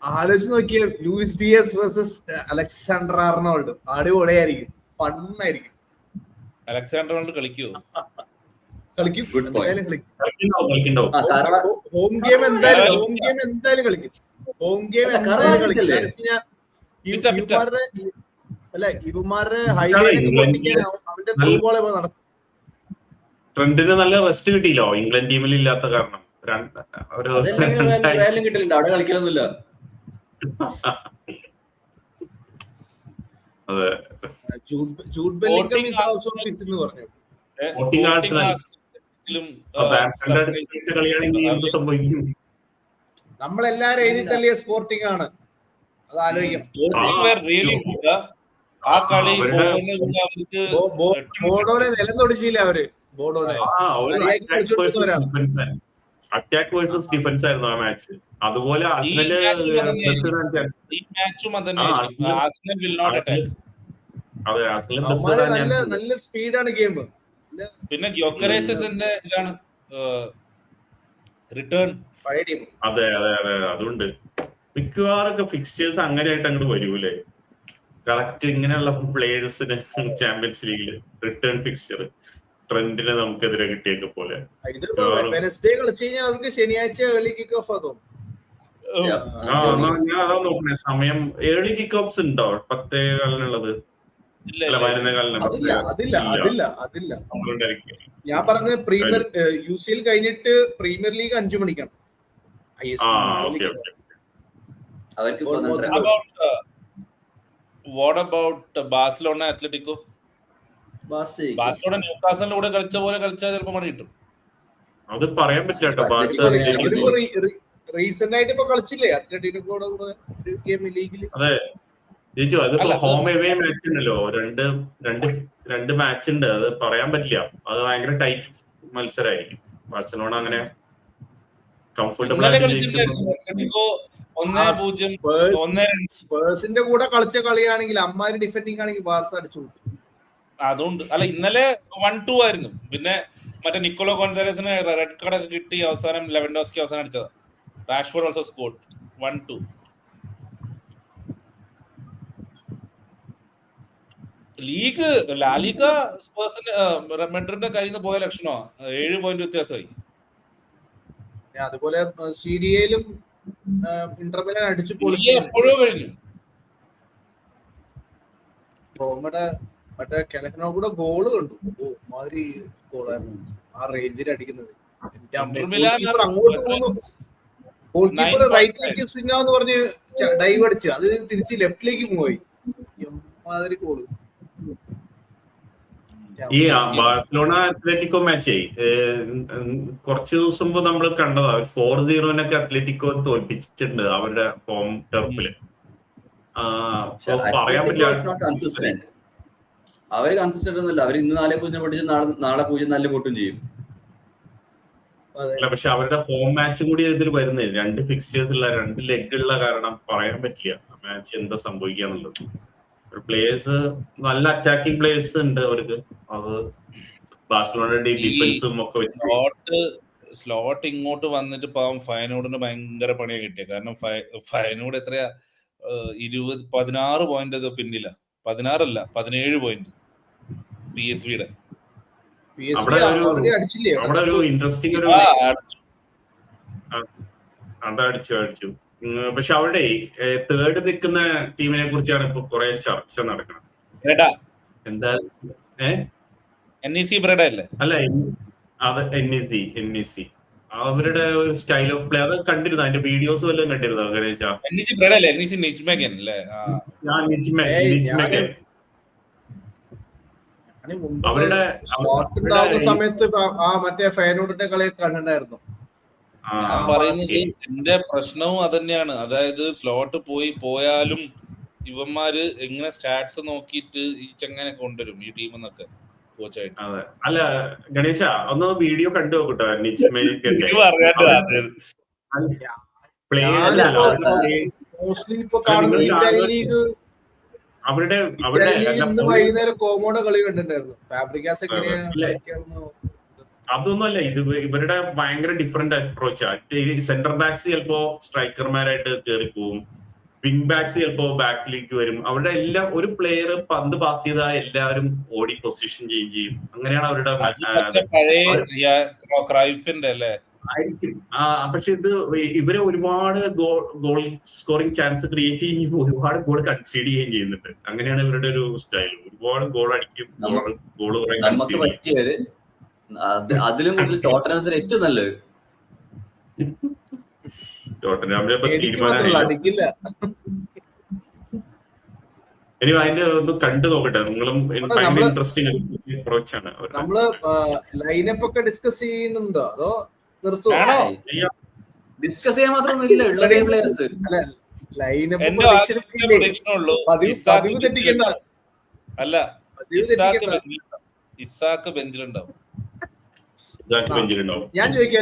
ആലോചിച്ച് നോക്കിയ Luis Diaz versus Alexander Arnold, അടിപൊളിയായിരിക്കും, ഫണ്ണായിരിക്കും. Alexander Arnold കളിക്കുവോ? കളിക്കും, Good point. എന്തായാലും കളിക്കും. കാരണം ഹോം ഗെയിം എന്തായാലും കളിക്കും. ഹോം ഗെയിം എന്തായാലും കളിക്കും. ഇവന്മാരുടെ ഹൈലൈറ്റ് പൊട്ടിക്കാൻ അവന്റെ ത്രൂ ബോളെ നടക്കും. ട്രെൻഡിന് നല്ല റെസ്റ്റ് കിട്ടിയില്ലോ ഇംഗ്ലണ്ട് ടീമിൽ ഇല്ലാത്ത കാരണം. റയലും കിട്ടില്ല, അവിടെ കളിക്കലൊന്നുമില്ല. അതെ, Jude Bellingham is also fit എന്ന് പറഞ്ഞു. സംഭവിക്കും. നമ്മളെല്ലാരും എഴുതി തള്ളിയ സ്പോർട്ടിംഗ് ആണ്, അത് ആലോചിക്കണം. ആ കളി ബോർഡോനെ നിലം തൊടിച്ചില്ല അവര്. ബോർഡോനെ അറ്റാക്ക് വേഴ്സസ് ഡിഫൻസ് ആയിരുന്നു ആ മാച്ച്. അതുപോലെ നല്ല സ്പീഡാണ് ഗെയിം. പിന്നെ ഗ്യോക്കറേസിന്റെ ഇതാണ് റിട്ടേൺ. അതെ അതെ അതെ, അതുകൊണ്ട് മിക്കവാറൊക്കെ ഫിക്സ്ചേഴ്സ് അങ്ങനെയായിട്ട് അങ്ങോട്ട് വരൂലേ. കറക്റ്റ് ഇങ്ങനെയുള്ള പ്ലേയേഴ്സിന് ചാമ്പ്യൻസ് ലീഗിൽ റിട്ടേൺ ഫിക്സ്ചർ ട്രെൻഡിന് നമുക്കെതിരെ കിട്ടിയൊക്കെ പോലെ. വെനസ്ഡേ കളിച്ചു കഴിഞ്ഞാൽ അവർക്ക് ശനിയാഴ്ച ഏർലി കിക്ക് ഓഫ് ആകും. ഞാൻ അതാ നോക്കണേ സമയം. ഏർലി കിക്ക് ഓഫ്സ് ഉണ്ടോ 10:15? ഞാൻ പറഞ്ഞത് പ്രീമിയർ UCL കഴിഞ്ഞിട്ട് പ്രീമിയർ ലീഗ് 5 മണിക്കാണ്. What about Barcelona Atletico? Barcelona ന്യൂകാസലിന്റെ കൂടെ കളിച്ച പോലെ കളിച്ചാൽ ചിലപ്പോൾ മണി കിട്ടും. അത് പറയാൻ പറ്റില്ല. റീസെന്റ് ആയിട്ട് ഇപ്പൊ കളിച്ചില്ലേ അത്ലറ്റിക്കോടെ കൂടെ ഗെയിം ലീഗില്. അതെ ചേച്ചി, അത് ഹോം എവേ മാച്ച് ഉണ്ടല്ലോ, രണ്ട് മാച്ച് ഉണ്ട്. അത് പറയാൻ പറ്റില്ല, അത് ഭയങ്കര ടൈറ്റ് മത്സരമായിരിക്കും. ബാഴ്സലോണ അങ്ങനെ കംഫർട്ടബിൾ സ്പേഴ്സിന്റെ കൂടെ കളിച്ച കളിയാണെങ്കിൽ അമ്മാര് ഡിഫെൻഡിങ് ആണെങ്കിൽ ബാർസ അടിച്ചു. അതുകൊണ്ട് അല്ല, ഇന്നലെ 1-2 ആയിരുന്നു. പിന്നെ മറ്റേ നിക്കോളോ ഗോൺസാലസിന് റെഡ് കാർഡ് ഒക്കെ കിട്ടി അവസാനം ലെവൻഡോസ്കി അവസാനം അടിച്ചതാ. Rashford also scored 1-2. League La Liga സ്പേഴ്സിന്റെ മെഡ്രിഡിന്റെ കയ്യിൽ നിന്ന് പോയ ലക്ഷണമാ. 7 പോയിന്റ് വ്യത്യാസമായി. അതുപോലെ സീരിയയിലും ഇന്റർമിലൻ അടിച്ചു എപ്പോഴോ കഴിഞ്ഞു. റോമയുടെ മറ്റേ കെലഹനോ കൂടെ ഗോള് കണ്ടു. മാതിരി ഗോളായിരുന്നു ആ റേഞ്ചിൽ അടിക്കുന്നത്. അങ്ങോട്ട് പോകുന്നു, ഗോൾ കീപ്പർ റൈറ്റിലേക്ക് സ്വിംഗ് ആവെന്ന് പറഞ്ഞ് ഡൈവ് അടിച്ച് അത് തിരിച്ച് ലെഫ്റ്റിലേക്ക് പോയി. മാതിരി ഗോള്. ഈ ബാഴ്സലോണ അത്ലറ്റിക്കോ മാച്ചേ കുറച്ച് ദിവസം മുമ്പ് നമ്മൾ കണ്ടതാ. 4-0 അത്ലറ്റിക്കോ തോൽപ്പിച്ചിട്ടുണ്ട് അവരുടെ ഹോം ടർഫില്. പറയാൻ പറ്റില്ല, അവര് കൺസിസ്റ്റന്റ് ഒന്നുമില്ല. അവര് ഇന്ന് 4-0 പൊട്ടിച്ച് നാളെ 0-4 പൊട്ടും ചെയ്യും. അല്ല, പക്ഷെ അവരുടെ ഹോം മാച്ച് കൂടി ഇതിൽ വരുന്നില്ല. 2 ഫിക്സ്ചേഴ്സ് ഉള്ള 2 ലെഗ് ഉള്ള കാരണം പറയാൻ പറ്റില്ല മാച്ച് എന്താ സംഭവിക്കാന്നുള്ളത്. പ്ലേയേഴ്സ് നല്ല അറ്റാക്കിംഗ് പ്ലേയേഴ്സ് ഉണ്ട് അവർക്ക്. അത് ബാഴ്സലോണയുടെ ഡിഫൻസും ഒക്കെ വെച്ചിട്ട് സ്ലോട്ട് ഇങ്ങോട്ട് വന്നിട്ട് പാവം ഫയനോഡിന് ഭയങ്കര പണിയാ കിട്ടിയത്. കാരണം ഫയനോട് എത്രയാ 16 പോയിന്റ് പിന്നില്ല. 16 അല്ല 17 പോയിന്റ് PSVയുടെ. അവിടെ ഒരു ഇൻട്രസ്റ്റിംഗ് ഒരു അടിച്ചു. പക്ഷെ അവിടെ തേർഡ് നിൽക്കുന്ന ടീമിനെ കുറിച്ചാണ് ഇപ്പൊ കുറെ ചർച്ച നടക്കുന്നത്. എന്താ NEC അല്ല, അത് NEC അവരുടെ ഒരു സ്റ്റൈൽ ഓഫ് പ്ലേ അത് കണ്ടിരുന്നു. അതിന്റെ വീഡിയോസ് വല്ലതും കണ്ടിരുന്നു ഗണേശ? അവരുടെ സമയത്ത് ആ മറ്റേ ഫയനോഡിന്റെ കളി കണ്ടിട്ടുണ്ടായിരുന്നു. ഞാൻ പറയുന്നത് എന്റെ പ്രശ്നവും അതന്നെയാണ്. അതായത് സ്ലോട്ട് പോയാലും ഇവന്മാര് എങ്ങനെ സ്റ്റാറ്റ്സ് നോക്കിയിട്ട് ഈ ചെങ്ങനെ കൊണ്ടുവരും ഈ ടീമെന്നൊക്കെ കോച്ചായിട്ട്. അതെ. അല്ല ഗണേശ ഒന്ന് വീഡിയോ കണ്ടു നോക്കട്ടോ. മോസ്റ്റ്ലി ഇപ്പൊ കാണുന്നത് ഇറ്റാലിയൻ ലീഗ്. അവരുടെ ഇന്ന് വൈകുന്നേരം കോമോടെ കളി കണ്ടിട്ടുണ്ടായിരുന്നു. ഫാബ്രിക്കാസ് എങ്ങനെയാണെന്ന് അതൊന്നുമല്ല, ഇവരുടെ ഭയങ്കര ഡിഫറെന്റ് അപ്രോച്ചാ. സെന്റർ ബാക്സ് ചിലപ്പോ സ്ട്രൈക്കർമാരായിട്ട് കയറി പോവും, വിങ് ബാക്സ് ചിലപ്പോ ബാക്കിലേക്ക് വരും. അവരുടെ എല്ലാം ഒരു പ്ലെയർ പന്ത് പാസ് ചെയ്താൽ എല്ലാവരും ഓടി പൊസിഷൻ ചെയ്യും. അങ്ങനെയാണ് അവരുടെ ആയിരിക്കും. പക്ഷെ ഇത് ഇവരെ ഒരുപാട് ഗോൾ സ്കോറിംഗ് ചാൻസ് ക്രിയേറ്റ് ചെയ്യുമ്പോൾ ഒരുപാട് ഗോൾ കൺസീഡ് ചെയ്യുകയും ചെയ്യുന്നുണ്ട്. അങ്ങനെയാണ് ഇവരുടെ ഒരു സ്റ്റൈൽ. ഒരുപാട് ഗോൾ അടിക്കും, ഗോൾ നമുക്ക് അതിലും കൂടുതൽ ടോട്ടനത്തിന് ഏറ്റവും നല്ലത് ടോട്ടനാമിനെ തീരുമാനമായി. ഇനി അതിന്റെ ഒന്ന് കണ്ടു നോക്കട്ടെ നിങ്ങളും. ഭയങ്കര ഇൻട്രസ്റ്റിംഗ് അപ്രോച്ചാണ്. നമ്മള് ലൈനപ്പ് ഒക്കെ ഡിസ്കസ് ചെയ്യുന്നുണ്ടോ അതോ ഡിസ്കസ് ചെയ്യാൻ മാത്രമൊന്നും ഇല്ല. ഉള്ള പ്ലേയേഴ്സ് അല്ല ഇസാക്ക് ബെഞ്ചിലുണ്ടാവും. ഞാൻ ചോദിക്കും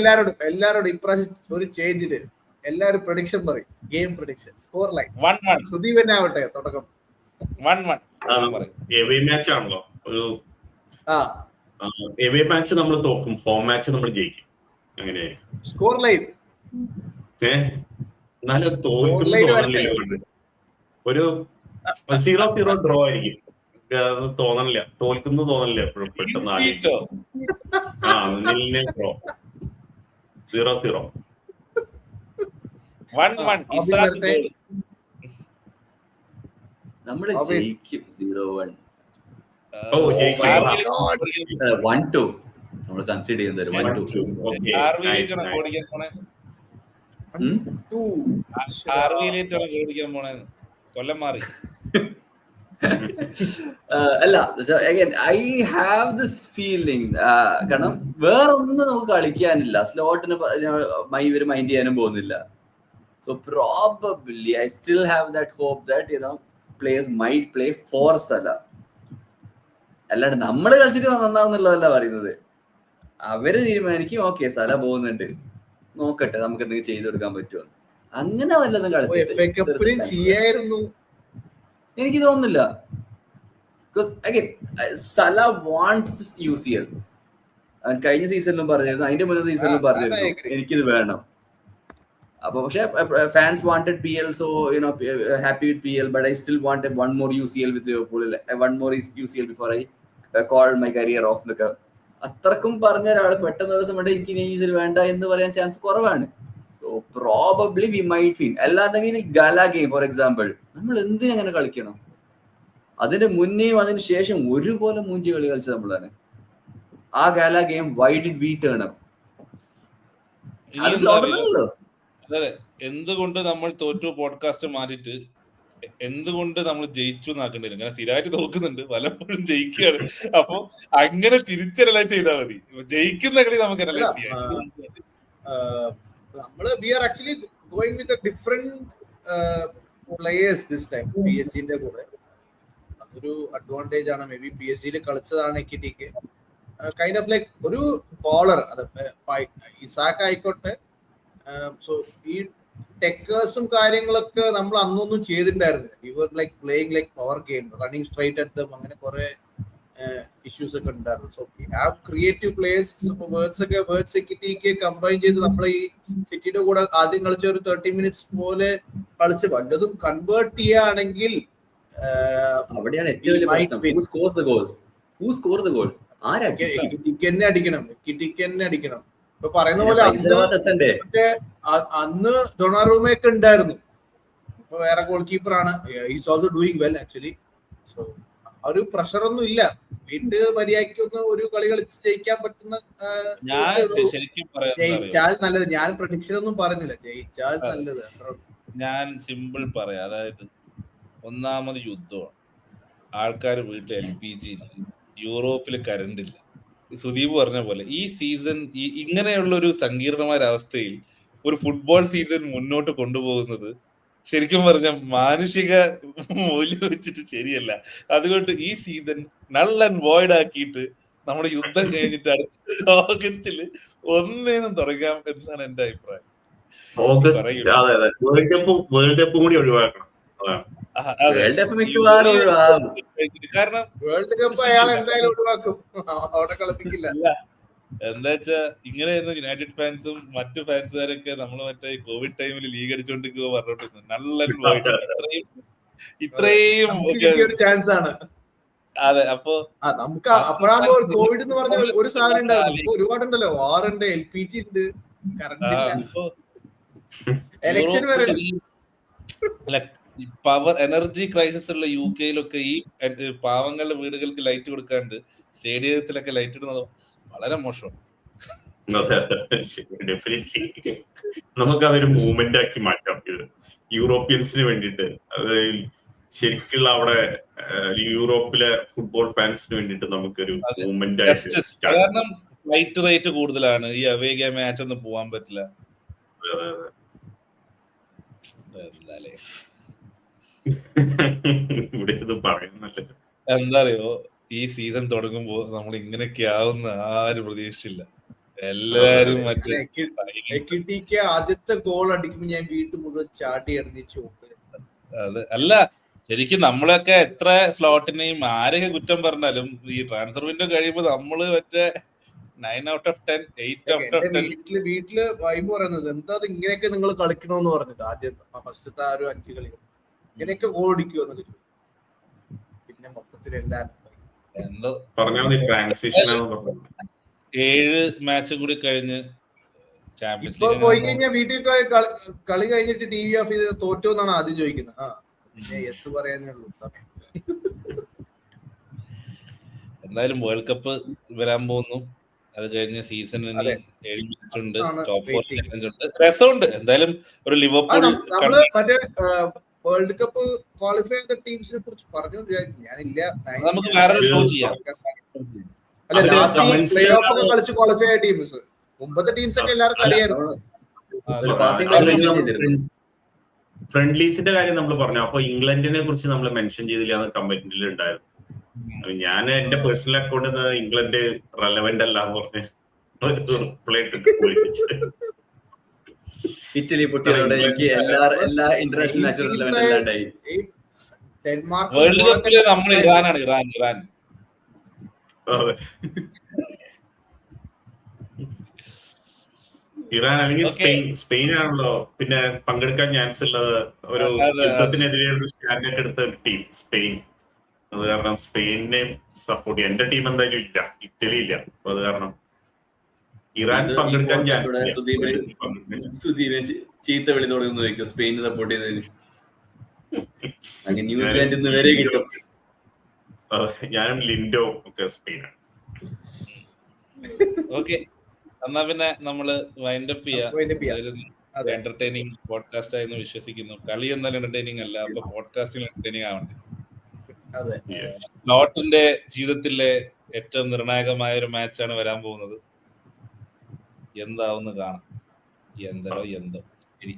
എല്ലാരോടും ഇപ്രാവശ്യം ഒരു ചേഞ്ചില് എല്ലാരും പ്രഡിക്ഷൻ പറയും. Game prediction, score line. Sudeep തന്നെ ആവട്ടെ തുടക്കം. 1-1 മാച്ച് ആണല്ലോ. ഒരു എവേ മാച്ച് നമ്മൾ തോക്കും, ഹോം മാച്ച് നമ്മൾ ജയിക്കും. അങ്ങനെ സ്കോർ ലൈൻ എന്നാലും തോൽക്കുന്നു ഒരു 0-0 ഡ്രോ ആയിരിക്കും. തോന്നണില്ല, തോൽക്കുന്നു തോന്നണില്ല എപ്പോഴും പെട്ടെന്ന്. 0-0 നമ്മള് ജയിക്കും. 0-1 1-2 നമ്മൾ കൺസിഡർ ചെയ്യുന്നത്. 1-2 കൊല്ലം മാറി. അല്ല, ഐ ഹാവ് ദിസ് ഫീലിംഗ്. കാരണം വേറൊന്നും നമുക്ക് കളിക്കാനില്ല. സ്ലോട്ടിന് ഇവര് മൈൻഡ് ചെയ്യാനും പോകുന്നില്ല. So probably I still have that hope that players might play for Salah. അല്ലാണ്ട് നമ്മള് കളിച്ചിട്ട് നന്നാവുന്നുള്ളതല്ല പറയുന്നത്. അവര് തീരുമാനിക്കും ഓക്കെ സല പോകുന്നുണ്ട്, നോക്കട്ടെ നമുക്ക് എന്തെങ്കിലും ചെയ്തു കൊടുക്കാൻ പറ്റുമോ. അങ്ങനെ വല്ലതും കളിച്ചിട്ട് എനിക്ക് തോന്നുന്നില്ല. സല വാണ്ട്സ് UCL. കഴിഞ്ഞ സീസണിലും പറഞ്ഞിരുന്നു, അതിന്റെ മുന്നേ സീസണിലും പറഞ്ഞിരുന്നു എനിക്കിത് വേണം. അപ്പൊ പക്ഷെ fans wanted PL, so happy with PL, but I still wanted one more UCL with Liverpool, one more UCL before I called my career off. അത്രക്കും പറഞ്ഞ ഒരാള് പെട്ടെന്ന് ദിവസം വേണ്ട എനിക്ക് UCL വേണ്ട എന്ന് പറയാൻ ചാൻസ് കുറവാണ്. So probably we might win. അല്ലാണ്ടെങ്കിൽ ഗാല ഗെയിം ഫോർ എക്സാമ്പിൾ നമ്മൾ എന്തിനങ്ങനെ കളിക്കണം? അതിന്റെ മുന്നേയും അതിന് ശേഷം ഒരുപോലെ മൂഞ്ചി കളി കളിച്ചത് നമ്മളാണ്. ആ gala game why did V turn up? അതെ, എന്തുകൊണ്ട് നമ്മൾ തോറ്റു പോഡ്കാസ്റ്റ് മാറിയിട്ട് എന്തുകൊണ്ട് നമ്മൾ ജയിച്ചു എന്നാക്കേണ്ടി വരും. കാരണം സ്ഥിരമായിട്ട് തോക്കുന്നുണ്ട്, പലപ്പോഴും ജയിക്കുകയാണ്. അപ്പൊ അങ്ങനെ തിരിച്ചനലൈസ് ചെയ്താൽ മതി. ജയിക്കുന്ന കളി നമുക്ക് അനലൈസ് ചെയ്യാം. നമ്മള് we are actually going with different players this time. PSG കൂടെ അതൊരു അഡ്വാൻറ്റേജ് ആണ്. മേ ബി PSG കളിച്ചതാണ് എക്കിറ്റിക്ക്. കൈൻഡ് ഓഫ് ലൈക്ക് ഒരു ബോളർ, അത് ഇസാക്ക് ആയിക്കോട്ടെ. സോ ഈ ടെക്കേഴ്സും കാര്യങ്ങളൊക്കെ നമ്മൾ അന്നൊന്നും ചെയ്തിട്ടുണ്ടായിരുന്നില്ല. We were like playing like power game, running straight at them, അങ്ങനെ കുറെ ഇഷ്യൂസ് ഒക്കെ ഉണ്ടായിരുന്നു. So we have creative players. Wirtz Ekitike combine ചെയ്ത് നമ്മൾ ഈ സിറ്റിയുടെ കൂടെ ആദ്യം കളിച്ച ഒരു 30 minutes പോലെ കളിച്ച് വല്ലതും കൺവേർട്ട് ചെയ്യുകയാണെങ്കിൽ അവിടെയാണ് ഏറ്റവും വലിയ പ്രശ്നം. അടിക്കണം. ഇപ്പൊ പറയുന്ന പോലെ അന്ന് ഡൊണാറൂമയൊക്കെ ഉണ്ടായിരുന്നു. ഇപ്പൊ വേറെ ഗോൾ കീപ്പറാണ്. Is also doing well actually. So ആ ഒരു പ്രഷറൊന്നും ഇല്ല. വീട്ട് മര്യാദയ്ക്കൊന്ന് ഒരു കളി കളിച്ച് ജയിക്കാൻ പറ്റുന്ന, ജയിച്ചാൽ നല്ലത്. ഞാൻ പ്രഡിക്ഷൻ ഒന്നും പറഞ്ഞില്ല, ജയിച്ചാൽ നല്ലത്. ഞാൻ സിമ്പിൾ പറയാം. അതായത് ഒന്നാമത് യുദ്ധമാണ്. ആൾക്കാർ വീട്ടിൽ LPG ഇല്ല, യൂറോപ്പിൽ കറണ്ട് ഇല്ല. സുദീപ് പറഞ്ഞ പോലെ ഈ സീസൺ ഇങ്ങനെയുള്ള ഒരു സങ്കീർണമായ അവസ്ഥയിൽ ഒരു ഫുട്ബോൾ സീസൺ മുന്നോട്ട് കൊണ്ടുപോകുന്നത് ശരിക്കും പറഞ്ഞ മാനുഷിക മൂല്യം വെച്ചിട്ട് ശരിയല്ല. അതുകൊണ്ട് ഈ സീസൺ നൾ ആൻഡ് വോയിഡ് ആക്കിയിട്ട് നമ്മുടെ യുദ്ധം കഴിഞ്ഞിട്ട് അടുത്ത ഓഗസ്റ്റില് ഒന്നേന്നും തുടങ്ങാം എന്നാണ് എന്റെ അഭിപ്രായം. ഓഗസ്റ്റ് അതെ വേൾഡ് കപ്പും കൂടി ഒഴിവാക്കണം. വേൾഡ് കപ്പ് മിക്കവാറും ഒഴിവാകും. കാരണം വേൾഡ് കപ്പ് അയാൾ എന്തായാലും ഒഴിവാക്കും, അവിടെ കളിപ്പിക്കില്ല. എന്താ വെച്ചാ ഇങ്ങനെയായിരുന്നു യുണൈറ്റഡ് ഫാൻസും മറ്റു ഫാൻസുകാരൊക്കെ നമ്മൾ മറ്റേ കോവിഡ് ടൈമിൽ ലീഗ് അടിച്ചോണ്ടിരിക്കുക പറഞ്ഞോണ്ടിരുന്നു. നള്ളൻ വോയിഡ് ഇത്രയും ഒരു ചാൻസ് ആണ്. അതെ. അപ്പൊ നമുക്ക് അപ്പോഴാകുമ്പോ കോവിഡ് എന്ന് പറഞ്ഞ ഒരു സാധനം ഉണ്ടായിരുന്നു. ഇപ്പൊ ഒരുപാടുണ്ടല്ലോ, വാറുണ്ട്, LPG ഉണ്ട്, കറണ്ട് ഇല്ല, എലക്ഷൻ വരെ. പവർ എനർജി ക്രൈസിസ് ഉള്ള UK-യിലൊക്കെ ഈ പാവങ്ങളുടെ വീടുകൾക്ക് ലൈറ്റ് കൊടുക്കാണ്ട് സ്റ്റേഡിയത്തിലൊക്കെ ലൈറ്റ് ഇടുന്നത് വളരെ മോശമാണ്. നമുക്കതൊരു മൂവ്മെന്റ് ആക്കി മാറ്റാം. ഇത് യൂറോപ്യൻസിന് വേണ്ടിയിട്ട്, അതായത് ശരിക്കുള്ള അവിടെ യൂറോപ്പിലെ ഫുട്ബോൾ ഫാൻസിന് വേണ്ടിയിട്ട് നമുക്കൊരു മൂവ്മെന്റ് ആയിട്ട്. കാരണം ഫ്ലൈറ്റ് റേറ്റ് കൂടുതലാണ്, ഈ അവേ ഗെയിം മാച്ച് ഒന്നും പോവാൻ പറ്റില്ല. എന്താ അറിയോ, ഈ സീസൺ തുടങ്ങുമ്പോ നമ്മൾ ഇങ്ങനെയൊക്കെ ആവുന്ന ആരും പ്രതീക്ഷിച്ചില്ല. എല്ലാരും മറ്റേ ആദ്യത്തെ ഗോൾ അടിക്കുമ്പോൾ ഞാൻ വീട്ടിൽ മുഴുവൻ ചാടി എറിഞ്ഞു. അത് അല്ല, ശരിക്കും നമ്മളൊക്കെ എത്ര സ്ലോട്ടിനെയും ആരൊക്കെ കുറ്റം പറഞ്ഞാലും ഈ ട്രാൻസ്ഫർ വിൻഡോ കഴിയുമ്പോ നമ്മള് മറ്റേ 9 out of 10, 8 out of 10. വീട്ടില് വൈബ് പറയുന്നത് എന്താ ഇങ്ങനെയൊക്കെ നിങ്ങൾ കളിക്കണോന്ന് പറഞ്ഞിട്ട് ആദ്യം ഫസ്റ്റത്തെ ആ ഒരു 5 കളികൾ ഇങ്ങനെയൊക്കെ ഗോൾ അടിക്കുമോ എന്നൊക്കെ. പിന്നെ മൊത്തത്തിൽ എല്ലാരും എന്തോ 7 മാച്ചും കൂടി കഴിഞ്ഞ് ചാമ്പ്യൻസ് ഇപ്പൊ ലീഗ് പോയി കഴിഞ്ഞാൽ വീട്ടിൽ കളി കഴിഞ്ഞിട്ട് TV ഓഫ് ചെയ്ത് തോറ്റോ എന്നാണ് ആദ്യം ചോദിക്കുന്നത്. പിന്നെ യെസ് പറയാനേ ഉള്ളൂ സമയം. എന്തായാലും വേൾഡ് കപ്പ് വരാൻ പോകുന്നു. അത് കഴിഞ്ഞ സീസണിൽ 7 മാച്ച് ഉണ്ട്, ടോപ്പ് 4 ചാലഞ്ച് ഉണ്ട്, രസമുണ്ട്. എന്തായാലും ഒരു ലിവർപൂൾ നമ്മള് മറ്റേ വേൾഡ് കപ്പ് ക്വാളിഫൈ ചെയ്ത ടീംസിനെ കുറിച്ച് പറഞ്ഞു ഞാനില്ല. നമുക്ക് വേറൊരു ഷോ ചെയ്യാം. അല്ല, ലാസ്റ്റ് പ്ലേ ഓഫ് ഒക്കെ കളിച്ച് ക്വാളിഫൈ ആയ ടീംസ്, മുമ്പത്തെ ടീംസ് ഒക്കെ എല്ലാവർക്കും അറിയായിരുന്നു. ഫ്രണ്ട്ലീസിന്റെ കാര്യം നമ്മൾ പറഞ്ഞു. അപ്പൊ ഇംഗ്ലണ്ടിനെ കുറിച്ച് നമ്മൾ മെൻഷൻ ചെയ്തില്ല എന്ന് കമന്റിൽ ഉണ്ടായിരുന്നു. ഞാൻ എന്റെ പേഴ്സണൽ അക്കൗണ്ടിൽ നിന്ന് ഇംഗ്ലണ്ട് റെലവെന്റ് അല്ല എന്ന് പറഞ്ഞ് റിപ്ലൈ ഇട്ടിട്ട് ഇറ്റലി പൊട്ടിയതോടെ എനിക്ക് എല്ലാ ഇന്റർനാഷണൽ മാച്ചും റെലവെന്റ് അല്ലാണ്ടായി. വേൾഡ് കപ്പില് നമ്മൾ ഇറാനാണ്, ഇറാൻ ഇറാൻ അല്ലെങ്കിൽ സ്പെയിൻ ആണല്ലോ പിന്നെ പങ്കെടുക്കാൻ ചാൻസ് ഉള്ളത്. ഒരു യുദ്ധത്തിനെതിരെ ഒരു സ്റ്റാൻഡ് എടുത്ത ടീം സ്പെയിൻ. അത് കാരണം സ്പെയിനെ സപ്പോർട്ട് ചെയ്യാം. എന്റെ ടീം എന്തായാലും ഇല്ല, ഇറ്റലി ഇല്ല. അപ്പൊ അത് കാരണം ഇറാൻ പങ്കെടുക്കാൻ ചാൻസ്. ചീത്ത വിളി തുടങ്ങുന്നു ചോദിക്കും സ്പെയിൻ സപ്പോർട്ട് ചെയ്തതിന്. അങ്ങനെ ന്യൂസിലാൻഡിൽ വരെ കിട്ടും. ഞാനും ലിൻഡോ ഒക്കെ സ്പെയിനാണ്. ഓക്കെ, എന്നാ പിന്നെ നമ്മള് വൈൻഡപ്പ് ചെയ്യാം. എന്റർടൈനിങ് പോഡ്കാസ്റ്റ് ആയെന്ന് വിശ്വസിക്കുന്നു. കളി എന്നാലും എന്റർടൈനിങ് അല്ല, അപ്പൊ പോഡ്കാസ്റ്റിംഗ് എന്റർടൈനിങ് ആവണ്ടേ. ലോട്ടിന്റെ ജീവിതത്തിലെ ഏറ്റവും നിർണായകമായ ഒരു മാച്ചാണ് വരാൻ പോകുന്നത്. എന്താവുന്ന കാണാം. എന്തോ ശരി.